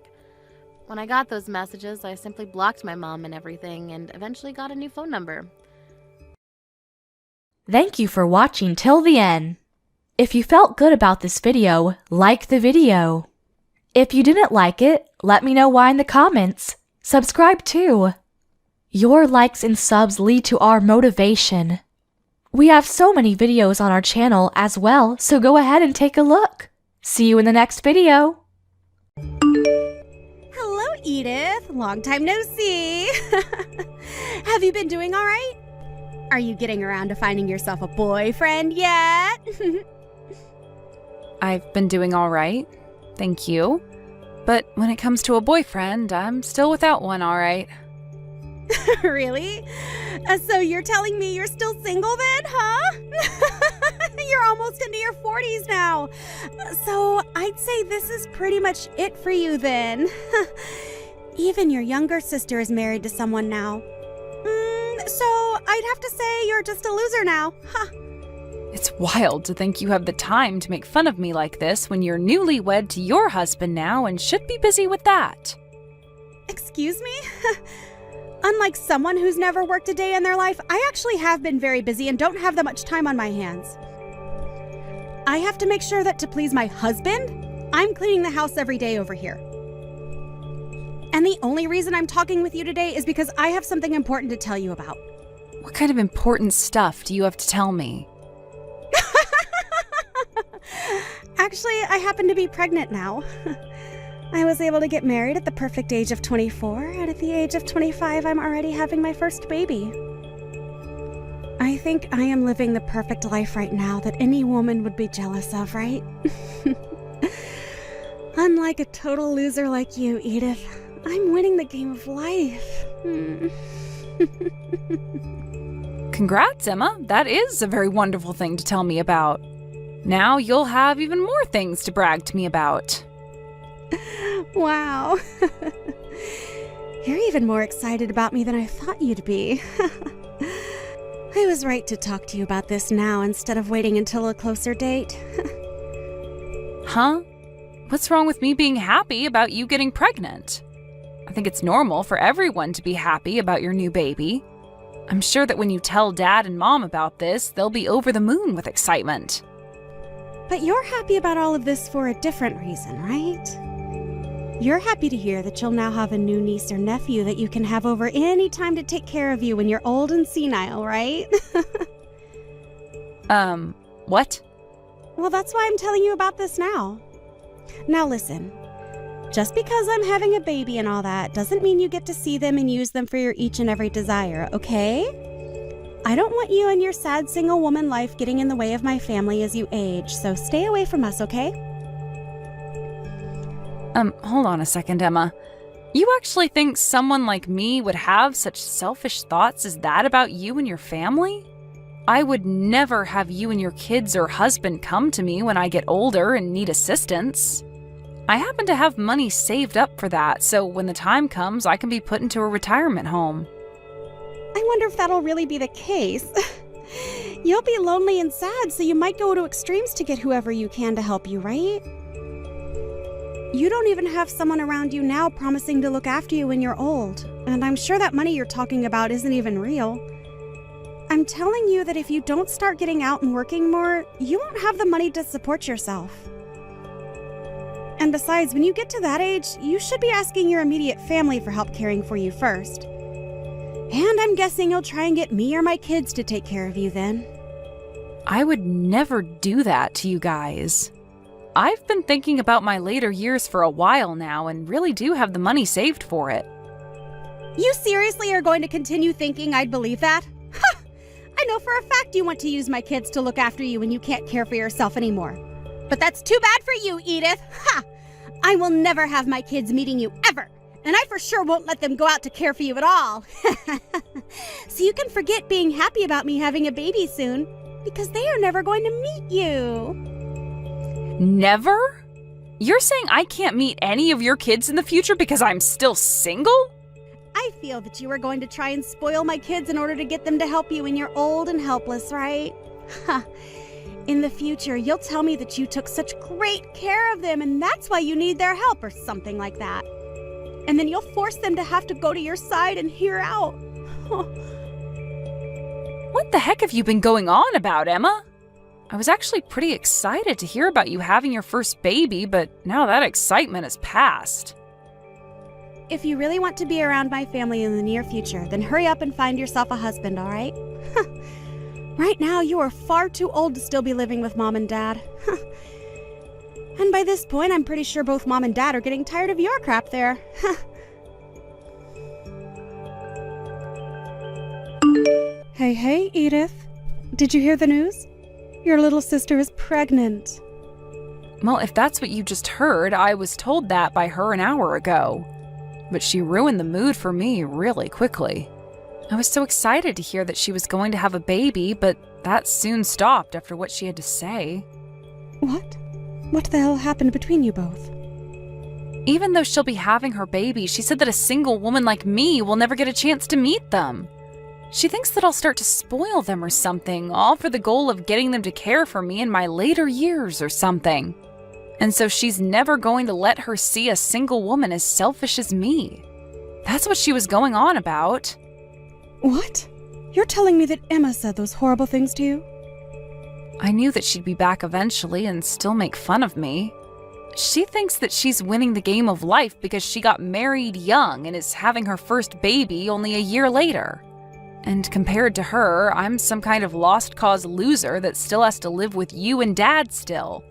When I got those messages, I simply blocked my mom and everything and eventually got a new phone number. Thank you for watching till the end. If you felt good about this video, like the video. If you didn't like it, let me know why in the comments. Subscribe too. Your likes and subs lead to our motivation. We have so many videos on our channel as well, so go ahead and take a look. See you in the next video. Hello, Edith. Long time no see. Have you been doing all right? Are you getting around to finding yourself a boyfriend yet? I've been doing all right. Thank you. But when it comes to a boyfriend, I'm still without one, all right. Really? So you're telling me you're still single then, huh? You're almost into your 40s now. So I'd say this is pretty much it for you then. Even your younger sister is married to someone now. So I'd have to say you're just a loser now, huh? It's wild to think you have the time to make fun of me like this when you're newlywed to your husband now and should be busy with that. Excuse me? Unlike someone who's never worked a day in their life, I actually have been very busy and don't have that much time on my hands. I have to make sure that to please my husband, I'm cleaning the house every day over here. And the only reason I'm talking with you today is because I have something important to tell you about. What kind of important stuff do you have to tell me? Actually, I happen to be pregnant now. I was able to get married at the perfect age of 24, and at the age of 25, I'm already having my first baby. I think I am living the perfect life right now that any woman would be jealous of, right? Unlike a total loser like you, Edith, I'm winning the game of life. Congrats, Emma. That is a very wonderful thing to tell me about. Now you'll have even more things to brag to me about. Wow. You're even more excited about me than I thought you'd be. I was right to talk to you about this now instead of waiting until a closer date. Huh? What's wrong with me being happy about you getting pregnant? I think it's normal for everyone to be happy about your new baby. I'm sure that when you tell Dad and Mom about this, they'll be over the moon with excitement. But you're happy about all of this for a different reason, right? You're happy to hear that you'll now have a new niece or nephew that you can have over any time to take care of you when you're old and senile, right? What? Well, that's why I'm telling you about this now. Now listen, just because I'm having a baby and all that doesn't mean you get to see them and use them for your each and every desire, okay? I don't want you and your sad single woman life getting in the way of my family as you age, so stay away from us, okay? Hold on a second, Emma. You actually think someone like me would have such selfish thoughts as that about you and your family? I would never have you and your kids or husband come to me when I get older and need assistance. I happen to have money saved up for that, so when the time comes, I can be put into a retirement home. I wonder if that'll really be the case. You'll be lonely and sad, so you might go to extremes to get whoever you can to help you, right? You don't even have someone around you now promising to look after you when you're old, and I'm sure that money you're talking about isn't even real. I'm telling you that if you don't start getting out and working more, you won't have the money to support yourself. And besides, when you get to that age, you should be asking your immediate family for help caring for you first. And I'm guessing you'll try and get me or my kids to take care of you then. I would never do that to you guys. I've been thinking about my later years for a while now and really do have the money saved for it. You seriously are going to continue thinking I'd believe that? Ha! I know for a fact you want to use my kids to look after you when you can't care for yourself anymore. But that's too bad for you, Edith. Ha! I will never have my kids meeting you ever. And I for sure won't let them go out to care for you at all. So you can forget being happy about me having a baby soon, because they are never going to meet you. Never? You're saying I can't meet any of your kids in the future because I'm still single? I feel that you are going to try and spoil my kids in order to get them to help you when you're old and helpless, right? Ha! In the future, you'll tell me that you took such great care of them and that's why you need their help or something like that. And then you'll force them to have to go to your side and hear out. What What the heck have you been going on about, Emma? I was actually pretty excited to hear about you having your first baby, but now that excitement has passed. If you really want to be around my family in the near future, then hurry up and find yourself a husband, all right? Right now, you are far too old to still be living with Mom and Dad. And by this point, I'm pretty sure both Mom and Dad are getting tired of your crap there. Hey, Edith. Did you hear the news? Your little sister is pregnant. Well, if that's what you just heard, I was told that by her an hour ago. But she ruined the mood for me really quickly. I was so excited to hear that she was going to have a baby, but that soon stopped after what she had to say. What? What the hell happened between you both? Even though she'll be having her baby, she said that a single woman like me will never get a chance to meet them. She thinks that I'll start to spoil them or something, all for the goal of getting them to care for me in my later years or something. And so she's never going to let her see a single woman as selfish as me. That's what she was going on about. What? You're telling me that Emma said those horrible things to you? I knew that she'd be back eventually and still make fun of me. She thinks that she's winning the game of life because she got married young and is having her first baby only a year later. And compared to her, I'm some kind of lost cause loser that still has to live with you and Dad still.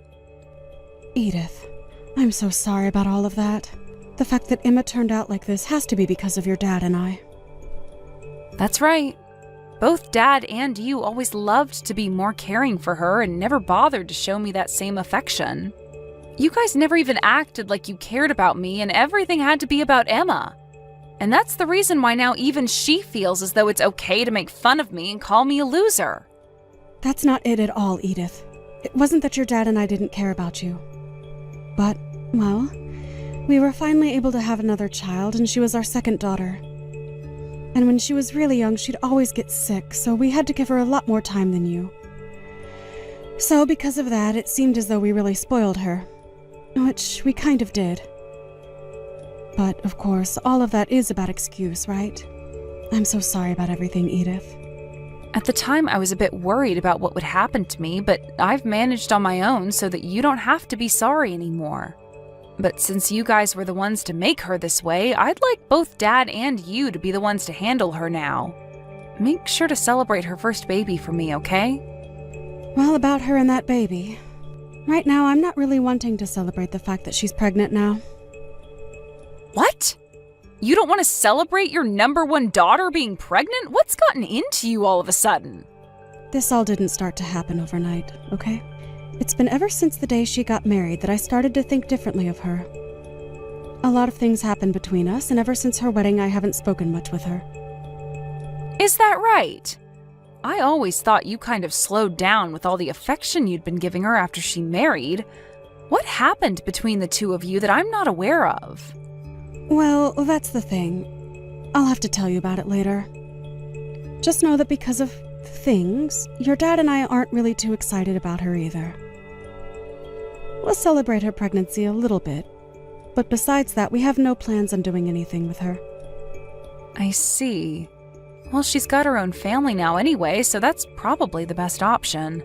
Edith, I'm so sorry about all of that. The fact that Emma turned out like this has to be because of your dad and I. That's right. Both Dad and you always loved to be more caring for her and never bothered to show me that same affection. You guys never even acted like you cared about me, and everything had to be about Emma. And that's the reason why now even she feels as though it's okay to make fun of me and call me a loser. That's not it at all, Edith. It wasn't that your dad and I didn't care about you. But, well, we were finally able to have another child, and she was our second daughter. And when she was really young, she'd always get sick, so we had to give her a lot more time than you. So because of that, it seemed as though we really spoiled her. Which we kind of did. But, of course, all of that is a bad excuse, right? I'm so sorry about everything, Edith. At the time, I was a bit worried about what would happen to me, but I've managed on my own so that you don't have to be sorry anymore. But since you guys were the ones to make her this way, I'd like both Dad and you to be the ones to handle her now. Make sure to celebrate her first baby for me, okay? Well, about her and that baby. Right now, I'm not really wanting to celebrate the fact that she's pregnant now. What? You don't want to celebrate your number one daughter being pregnant? What's gotten into you all of a sudden? This all didn't start to happen overnight, okay? It's been ever since the day she got married that I started to think differently of her. A lot of things happened between us, and ever since her wedding, I haven't spoken much with her. Is that right? I always thought you kind of slowed down with all the affection you'd been giving her after she married. What happened between the two of you that I'm not aware of? Well, that's the thing. I'll have to tell you about it later. Just know that because of things, your dad and I aren't really too excited about her either. We'll celebrate her pregnancy a little bit, but besides that, we have no plans on doing anything with her. I see. Well, she's got her own family now anyway, so that's probably the best option.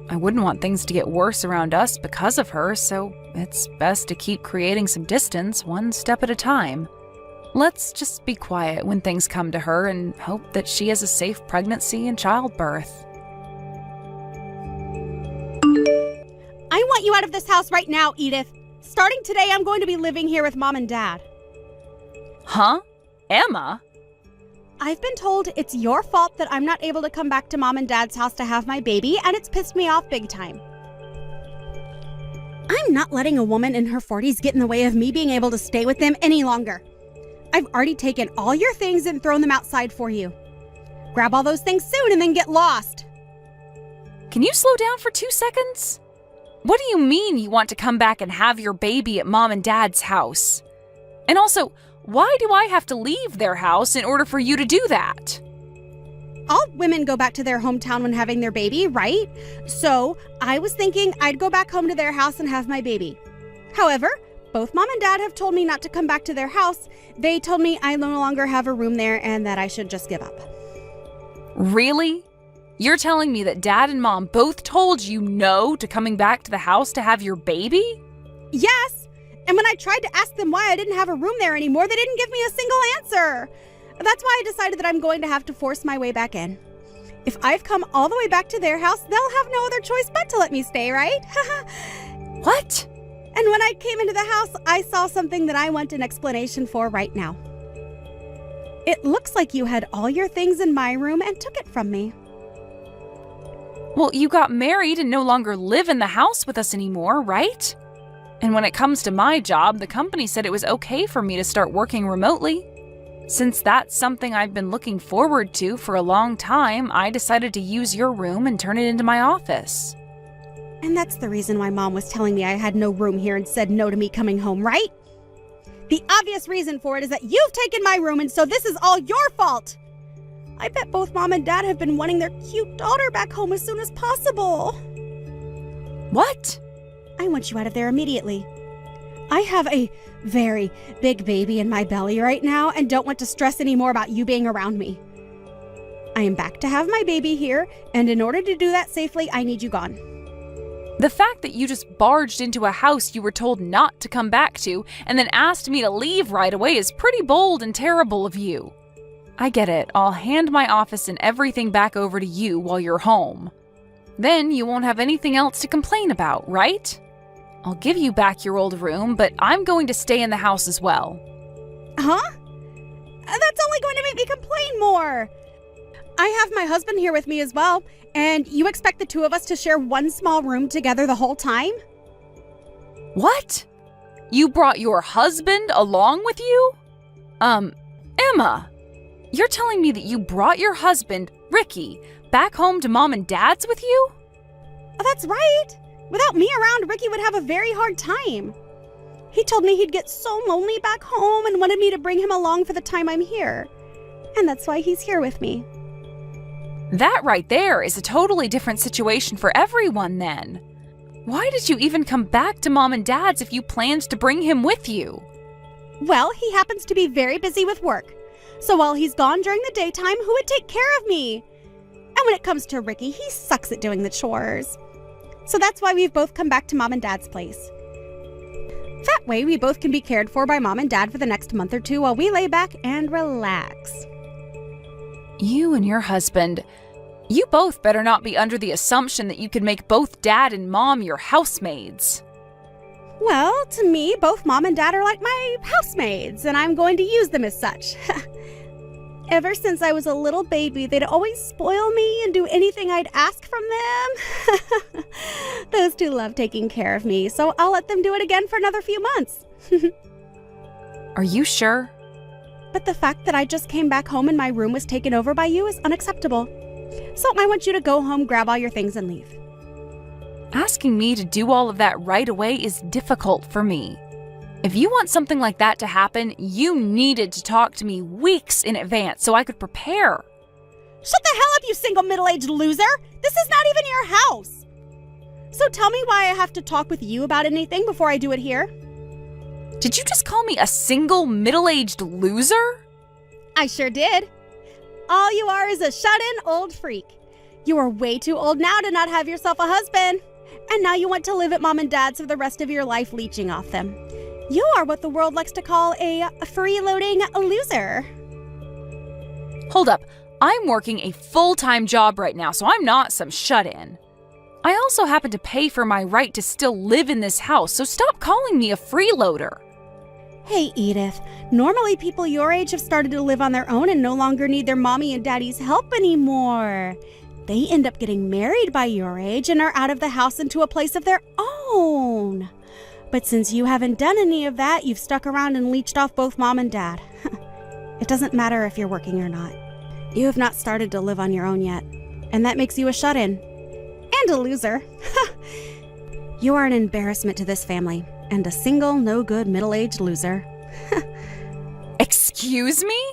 I wouldn't want things to get worse around us because of her, so it's best to keep creating some distance one step at a time. Let's just be quiet when things come to her and hope that she has a safe pregnancy and childbirth. I want you out of this house right now, Edith. Starting today, I'm going to be living here with Mom and Dad. Huh? Emma? I've been told it's your fault that I'm not able to come back to Mom and Dad's house to have my baby, and it's pissed me off big time. I'm not letting a woman in her 40s get in the way of me being able to stay with them any longer. I've already taken all your things and thrown them outside for you. Grab all those things soon and then get lost. Can you slow down for 2 seconds? What do you mean you want to come back and have your baby at Mom and Dad's house? And also, why do I have to leave their house in order for you to do that? All women go back to their hometown when having their baby, right? So I was thinking I'd go back home to their house and have my baby. However, both Mom and Dad have told me not to come back to their house. They told me I no longer have a room there and that I should just give up. Really? You're telling me that Dad and Mom both told you no to coming back to the house to have your baby? Yes! And when I tried to ask them why I didn't have a room there anymore, they didn't give me a single answer. That's why I decided that I'm going to have to force my way back in. If I've come all the way back to their house, they'll have no other choice but to let me stay, right? What? And when I came into the house, I saw something that I want an explanation for right now. It looks like you had all your things in my room and took it from me. Well, you got married and no longer live in the house with us anymore, right? And when it comes to my job, the company said it was okay for me to start working remotely. Since that's something I've been looking forward to for a long time, I decided to use your room and turn it into my office. And that's the reason why Mom was telling me I had no room here and said no to me coming home, right? The obvious reason for it is that you've taken my room, and so this is all your fault. I bet both Mom and Dad have been wanting their cute daughter back home as soon as possible. What? I want you out of there immediately. I have a very big baby in my belly right now and don't want to stress anymore about you being around me. I am back to have my baby here, and in order to do that safely, I need you gone. The fact that you just barged into a house you were told not to come back to and then asked me to leave right away is pretty bold and terrible of you. I get it. I'll hand my office and everything back over to you while you're home. Then you won't have anything else to complain about, right? I'll give you back your old room, but I'm going to stay in the house as well. Huh? That's only going to make me complain more. I have my husband here with me as well, and you expect the two of us to share one small room together the whole time? What? You brought your husband along with you? Emma, you're telling me that you brought your husband, Ricky, back home to Mom and Dad's with you? Oh, that's right. Without me around, Ricky would have a very hard time. He told me he'd get so lonely back home and wanted me to bring him along for the time I'm here. And that's why he's here with me. That right there is a totally different situation for everyone then. Why did you even come back to Mom and Dad's if you planned to bring him with you? Well, he happens to be very busy with work. So while he's gone during the daytime, who would take care of me? And when it comes to Ricky, he sucks at doing the chores. So that's why we've both come back to Mom and Dad's place. That way, we both can be cared for by Mom and Dad for the next month or two while we lay back and relax. You and your husband, you both better not be under the assumption that you could make both Dad and Mom your housemaids. Well, to me, both Mom and Dad are like my housemaids, and I'm going to use them as such. Ever since I was a little baby, they'd always spoil me and do anything I'd ask from them. Those two love taking care of me, so I'll let them do it again for another few months. Are you sure? But the fact that I just came back home and my room was taken over by you is unacceptable. So I want you to go home, grab all your things, and leave. Asking me to do all of that right away is difficult for me. If you want something like that to happen, you needed to talk to me weeks in advance so I could prepare. Shut the hell up, you single middle-aged loser! This is not even your house! So tell me why I have to talk with you about anything before I do it here? Did you just call me a single middle-aged loser? I sure did. All you are is a shut-in old freak. You are way too old now to not have yourself a husband. And now you want to live at Mom and Dad's for the rest of your life leeching off them. You are what the world likes to call a freeloading loser. Hold up. I'm working a full-time job right now, so I'm not some shut-in. I also happen to pay for my right to still live in this house, so stop calling me a freeloader. Hey, Edith. Normally people your age have started to live on their own and no longer need their mommy and daddy's help anymore. They end up getting married by your age and are out of the house into a place of their own. But since you haven't done any of that, you've stuck around and leeched off both Mom and Dad. It doesn't matter if you're working or not. You have not started to live on your own yet, and that makes you a shut-in. And a loser. You are an embarrassment to this family, and a single, no-good, middle-aged loser. Excuse me?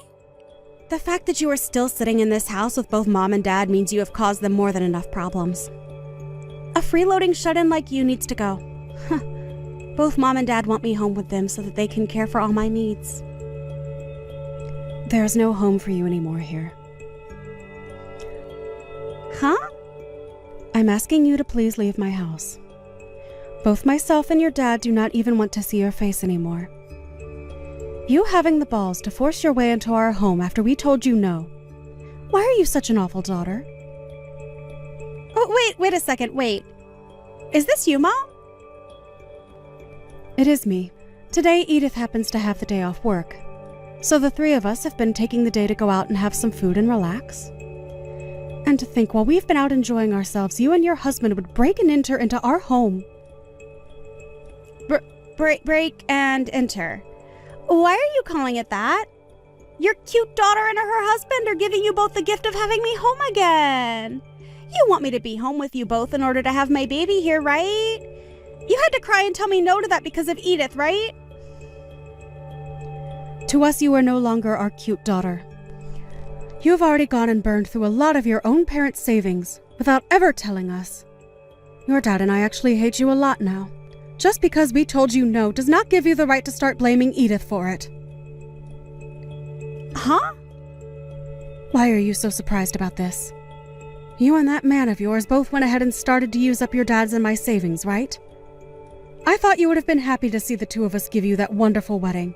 The fact that you are still sitting in this house with both Mom and Dad means you have caused them more than enough problems. A freeloading shut-in like you needs to go. Both Mom and Dad want me home with them so that they can care for all my needs. There is no home for you anymore here. Huh? I'm asking you to please leave my house. Both myself and your dad do not even want to see your face anymore. You having the balls to force your way into our home after we told you no. Why are you such an awful daughter? Oh, wait a second, wait. Is this you, Mom? It is me. Today, Edith happens to have the day off work. So the three of us have been taking the day to go out and have some food and relax. And to think while we've been out enjoying ourselves, you and your husband would break and enter into our home. Break and enter. Why are you calling it that? Your cute daughter and her husband are giving you both the gift of having me home again. You want me to be home with you both in order to have my baby here, right? You had to cry and tell me no to that because of Edith, right? To us, you are no longer our cute daughter. You have already gone and burned through a lot of your own parents' savings without ever telling us. Your dad and I actually hate you a lot now. Just because we told you no does not give you the right to start blaming Edith for it. Huh? Why are you so surprised about this? You and that man of yours both went ahead and started to use up your dad's and my savings, right? I thought you would have been happy to see the two of us give you that wonderful wedding.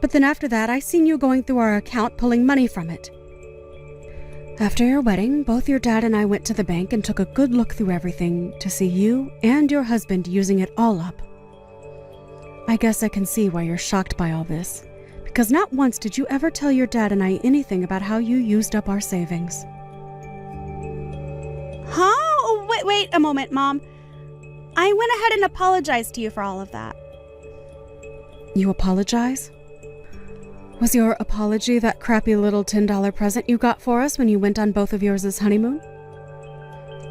But then after that, I seen you going through our account pulling money from it. After your wedding, both your dad and I went to the bank and took a good look through everything to see you and your husband using it all up. I guess I can see why you're shocked by all this, because not once did you ever tell your dad and I anything about how you used up our savings. Huh? Oh, wait a moment, Mom. I went ahead and apologized to you for all of that. You apologize? Was your apology that crappy little $10 present you got for us when you went on both of yours' honeymoon?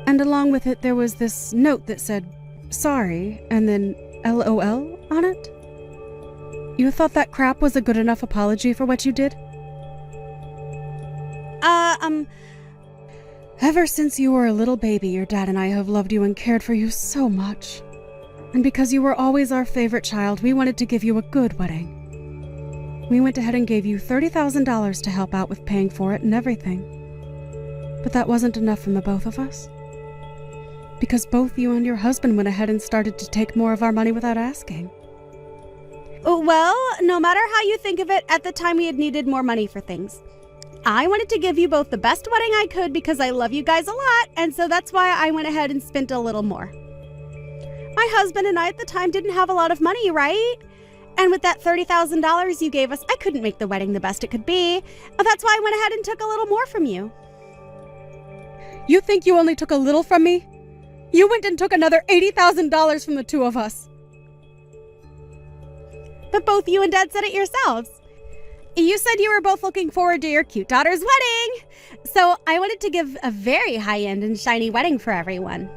And along with it, there was this note that said, sorry, and then LOL on it? You thought that crap was a good enough apology for what you did? Ever since you were a little baby, your dad and I have loved you and cared for you so much. And because you were always our favorite child, we wanted to give you a good wedding. We went ahead and gave you $30,000 to help out with paying for it and everything. But that wasn't enough from the both of us. Because both you and your husband went ahead and started to take more of our money without asking. Well, no matter how you think of it, at the time we had needed more money for things. I wanted to give you both the best wedding I could because I love you guys a lot, and so that's why I went ahead and spent a little more. My husband and I at the time didn't have a lot of money, right? And with that $30,000 you gave us, I couldn't make the wedding the best it could be. That's why I went ahead and took a little more from you. You think you only took a little from me? You went and took another $80,000 from the two of us. But both you and Dad said it yourselves. You said you were both looking forward to your cute daughter's wedding. So I wanted to give a very high-end and shiny wedding for everyone.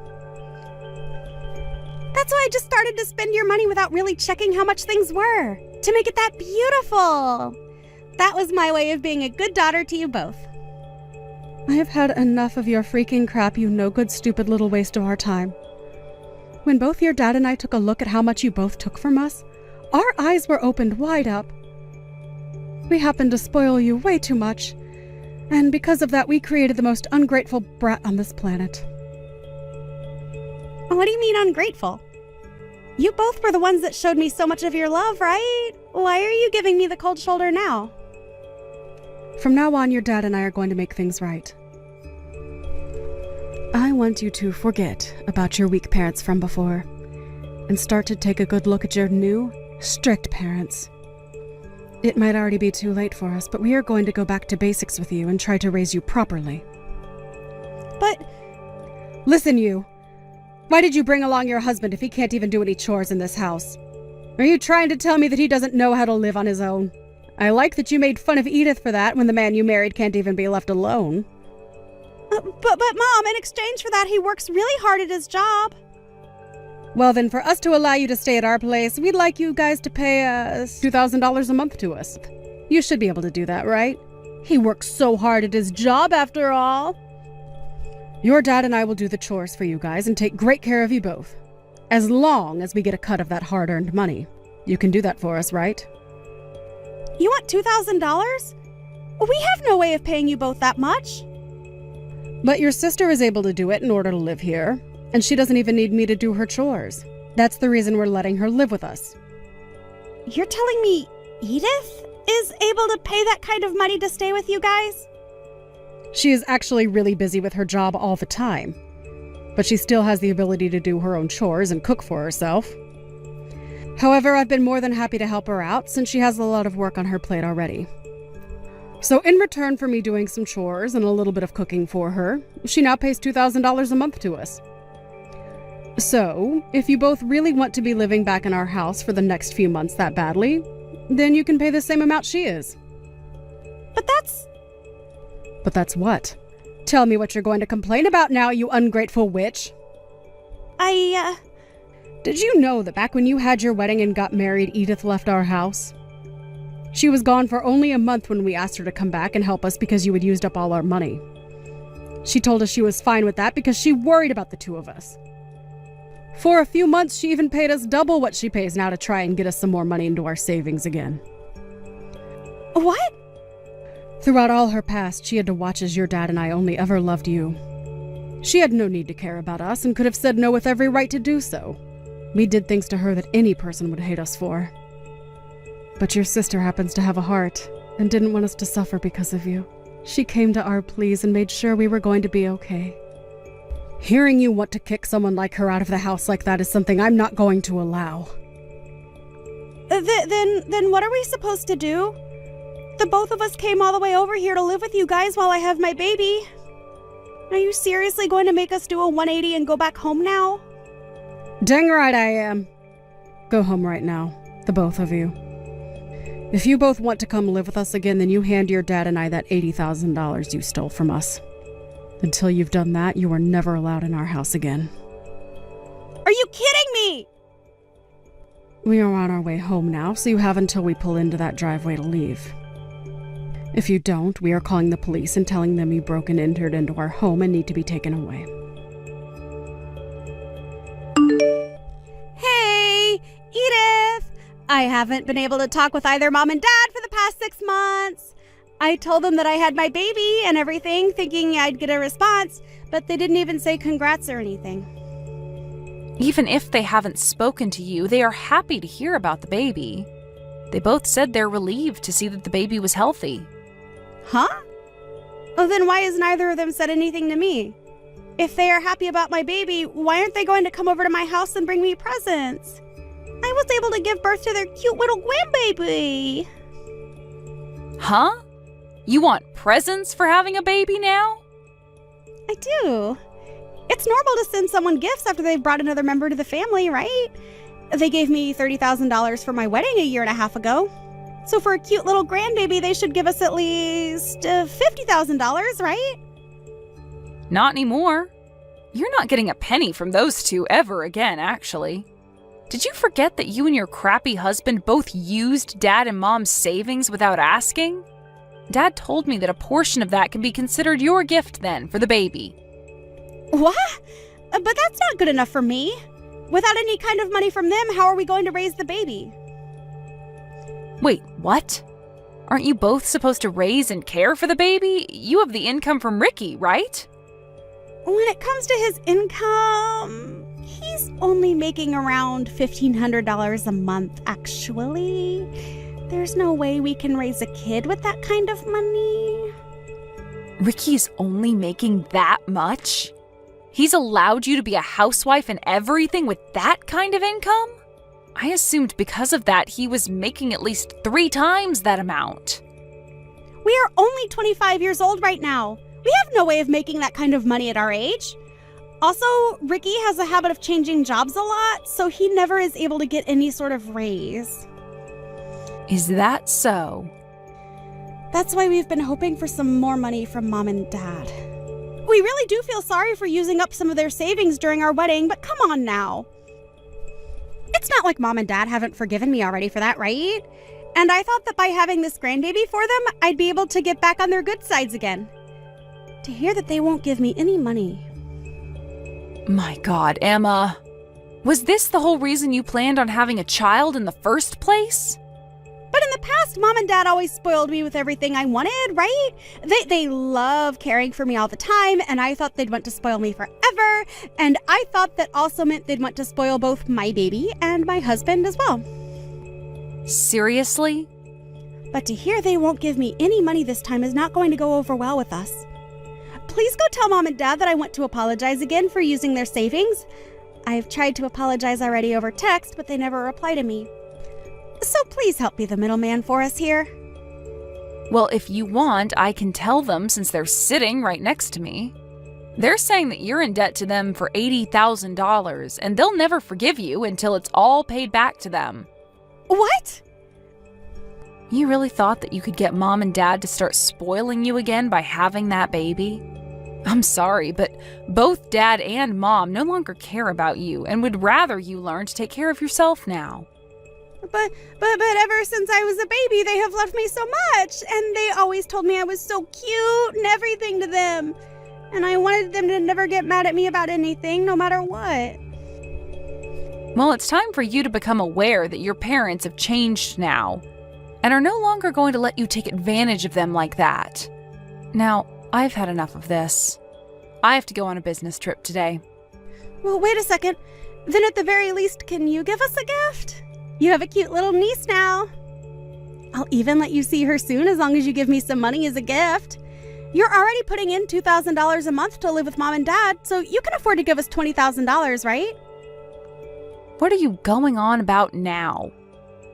That's why I just started to spend your money without really checking how much things were, to make it that beautiful. That was my way of being a good daughter to you both. I have had enough of your freaking crap, you no-good, stupid little waste of our time. When both your dad and I took a look at how much you both took from us, our eyes were opened wide up. We happened to spoil you way too much, and because of that, we created the most ungrateful brat on this planet. What do you mean ungrateful? You both were the ones that showed me so much of your love, right? Why are you giving me the cold shoulder now? From now on, your dad and I are going to make things right. I want you to forget about your weak parents from before and start to take a good look at your new, strict parents. It might already be too late for us, but we are going to go back to basics with you and try to raise you properly. But... Listen, you. Why did you bring along your husband if he can't even do any chores in this house? Are you trying to tell me that he doesn't know how to live on his own? I like that you made fun of Edith for that when the man you married can't even be left alone. But Mom, in exchange for that, he works really hard at his job. Well, then, for us to allow you to stay at our place, we'd like you guys to pay $2,000 a month to us. You should be able to do that, right? He works so hard at his job, after all. Your dad and I will do the chores for you guys and take great care of you both. As long as we get a cut of that hard-earned money. You can do that for us, right? You want $2,000? We have no way of paying you both that much. But your sister is able to do it in order to live here, and she doesn't even need me to do her chores. That's the reason we're letting her live with us. You're telling me Edith is able to pay that kind of money to stay with you guys? She is actually really busy with her job all the time, but she still has the ability to do her own chores and cook for herself. However, I've been more than happy to help her out since she has a lot of work on her plate already. So in return for me doing some chores and a little bit of cooking for her, she now pays $2,000 a month to us. So, if you both really want to be living back in our house for the next few months that badly, then you can pay the same amount she is. But that's what? Tell me what you're going to complain about now, you ungrateful witch. Did you know that back when you had your wedding and got married, Edith left our house? She was gone for only a month when we asked her to come back and help us because you had used up all our money. She told us she was fine with that because she worried about the two of us. For a few months, she even paid us double what she pays now to try and get us some more money into our savings again. What? Throughout all her past, she had to watch as your dad and I only ever loved you. She had no need to care about us and could have said no with every right to do so. We did things to her that any person would hate us for. But your sister happens to have a heart and didn't want us to suffer because of you. She came to our pleas and made sure we were going to be okay. Hearing you want to kick someone like her out of the house like that is something I'm not going to allow. Then what are we supposed to do? The both of us came all the way over here to live with you guys while I have my baby. Are you seriously going to make us do a 180 and go back home now? Dang right I am. Go home right now, the both of you. If you both want to come live with us again, then you hand your dad and I that $80,000 you stole from us. Until you've done that, you are never allowed in our house again. Are you kidding me? We are on our way home now, so you have until we pull into that driveway to leave. If you don't, we are calling the police and telling them you broke and entered into our home and need to be taken away. Hey, Edith! I haven't been able to talk with either Mom and Dad for the past 6 months. I told them that I had my baby and everything, thinking I'd get a response, but they didn't even say congrats or anything. Even if they haven't spoken to you, they are happy to hear about the baby. They both said they're relieved to see that the baby was healthy. Huh? Oh, then why has neither of them said anything to me? If they are happy about my baby, why aren't they going to come over to my house and bring me presents? I was able to give birth to their cute little grandbaby. Huh? You want presents for having a baby now? I do. It's normal to send someone gifts after they've brought another member to the family, right? They gave me $30,000 for my wedding a year and a half ago. So for a cute little grandbaby, they should give us at least $50,000, right? Not anymore. You're not getting a penny from those two ever again, actually. Did you forget that you and your crappy husband both used Dad and Mom's savings without asking? Dad told me that a portion of that can be considered your gift then for the baby. What? But that's not good enough for me. Without any kind of money from them, how are we going to raise the baby? Wait, what? Aren't you both supposed to raise and care for the baby? You have the income from Ricky, right? When it comes to his income, he's only making around $1,500 a month, actually. There's no way we can raise a kid with that kind of money. Ricky's only making that much? He's allowed you to be a housewife and everything with that kind of income? I assumed because of that he was making at least 3 times that amount. We are only 25 years old right now. We have no way of making that kind of money at our age. Also, Ricky has a habit of changing jobs a lot, so he never is able to get any sort of raise. Is that so? That's why we've been hoping for some more money from Mom and Dad. We really do feel sorry for using up some of their savings during our wedding, but come on now. It's not like Mom and Dad haven't forgiven me already for that, right? And I thought that by having this grandbaby for them, I'd be able to get back on their good sides again. To hear that they won't give me any money. My God, Emma. Was this the whole reason you planned on having a child in the first place? But in the past, Mom and Dad always spoiled me with everything I wanted, right? They love caring for me all the time, and I thought they'd want to spoil me forever, and I thought that also meant they'd want to spoil both my baby and my husband as well. Seriously? But to hear they won't give me any money this time is not going to go over well with us. Please go tell Mom and Dad that I want to apologize again for using their savings. I've tried to apologize already over text, but they never reply to me. So please help be the middleman for us here. Well, if you want, I can tell them since they're sitting right next to me. They're saying that you're in debt to them for $80,000, and they'll never forgive you until it's all paid back to them. What? You really thought that you could get Mom and Dad to start spoiling you again by having that baby? I'm sorry, but both Dad and Mom no longer care about you and would rather you learn to take care of yourself now. But ever since I was a baby, they have loved me so much, and they always told me I was so cute and everything to them. And I wanted them to never get mad at me about anything, no matter what. Well, it's time for you to become aware that your parents have changed now and are no longer going to let you take advantage of them like that. Now, I've had enough of this. I have to go on a business trip today. Well, wait a second. Then at the very least, can you give us a gift? You have a cute little niece now. I'll even let you see her soon as long as you give me some money as a gift. You're already putting in $2,000 a month to live with Mom and Dad, so you can afford to give us $20,000, right? What are you going on about now?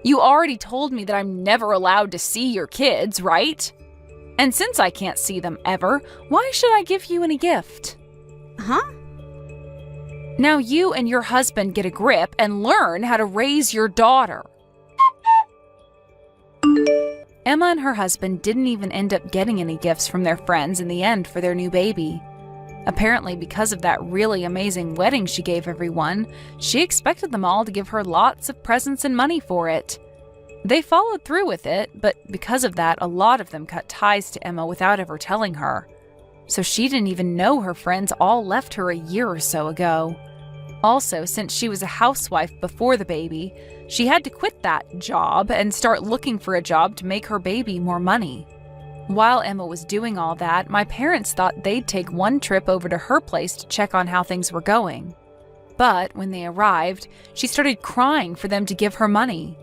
You already told me that I'm never allowed to see your kids, right? And since I can't see them ever, why should I give you any gift? Huh? Now you and your husband get a grip and learn how to raise your daughter. Emma and her husband didn't even end up getting any gifts from their friends in the end for their new baby. Apparently, because of that really amazing wedding she gave everyone, she expected them all to give her lots of presents and money for it. They followed through with it, but because of that, a lot of them cut ties to Emma without ever telling her. So she didn't even know her friends all left her a year or so ago. Also, since she was a housewife before the baby, she had to quit that job and start looking for a job to make her baby more money. While Emma was doing all that, my parents thought they'd take one trip over to her place to check on how things were going. But when they arrived, she started crying for them to give her money.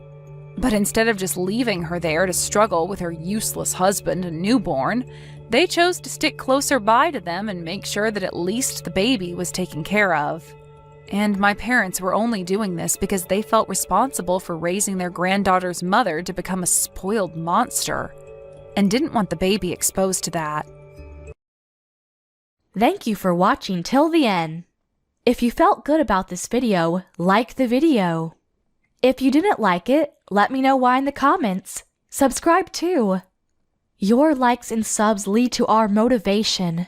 But instead of just leaving her there to struggle with her useless husband and newborn, they chose to stick closer by to them and make sure that at least the baby was taken care of. And my parents were only doing this because they felt responsible for raising their granddaughter's mother to become a spoiled monster, and didn't want the baby exposed to that. Thank you for watching till the end. If you felt good about this video, like the video. If you didn't like it, let me know why in the comments. Subscribe too. Your likes and subs lead to our motivation.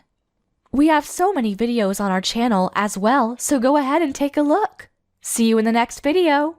We have so many videos on our channel as well, so go ahead and take a look. See you in the next video.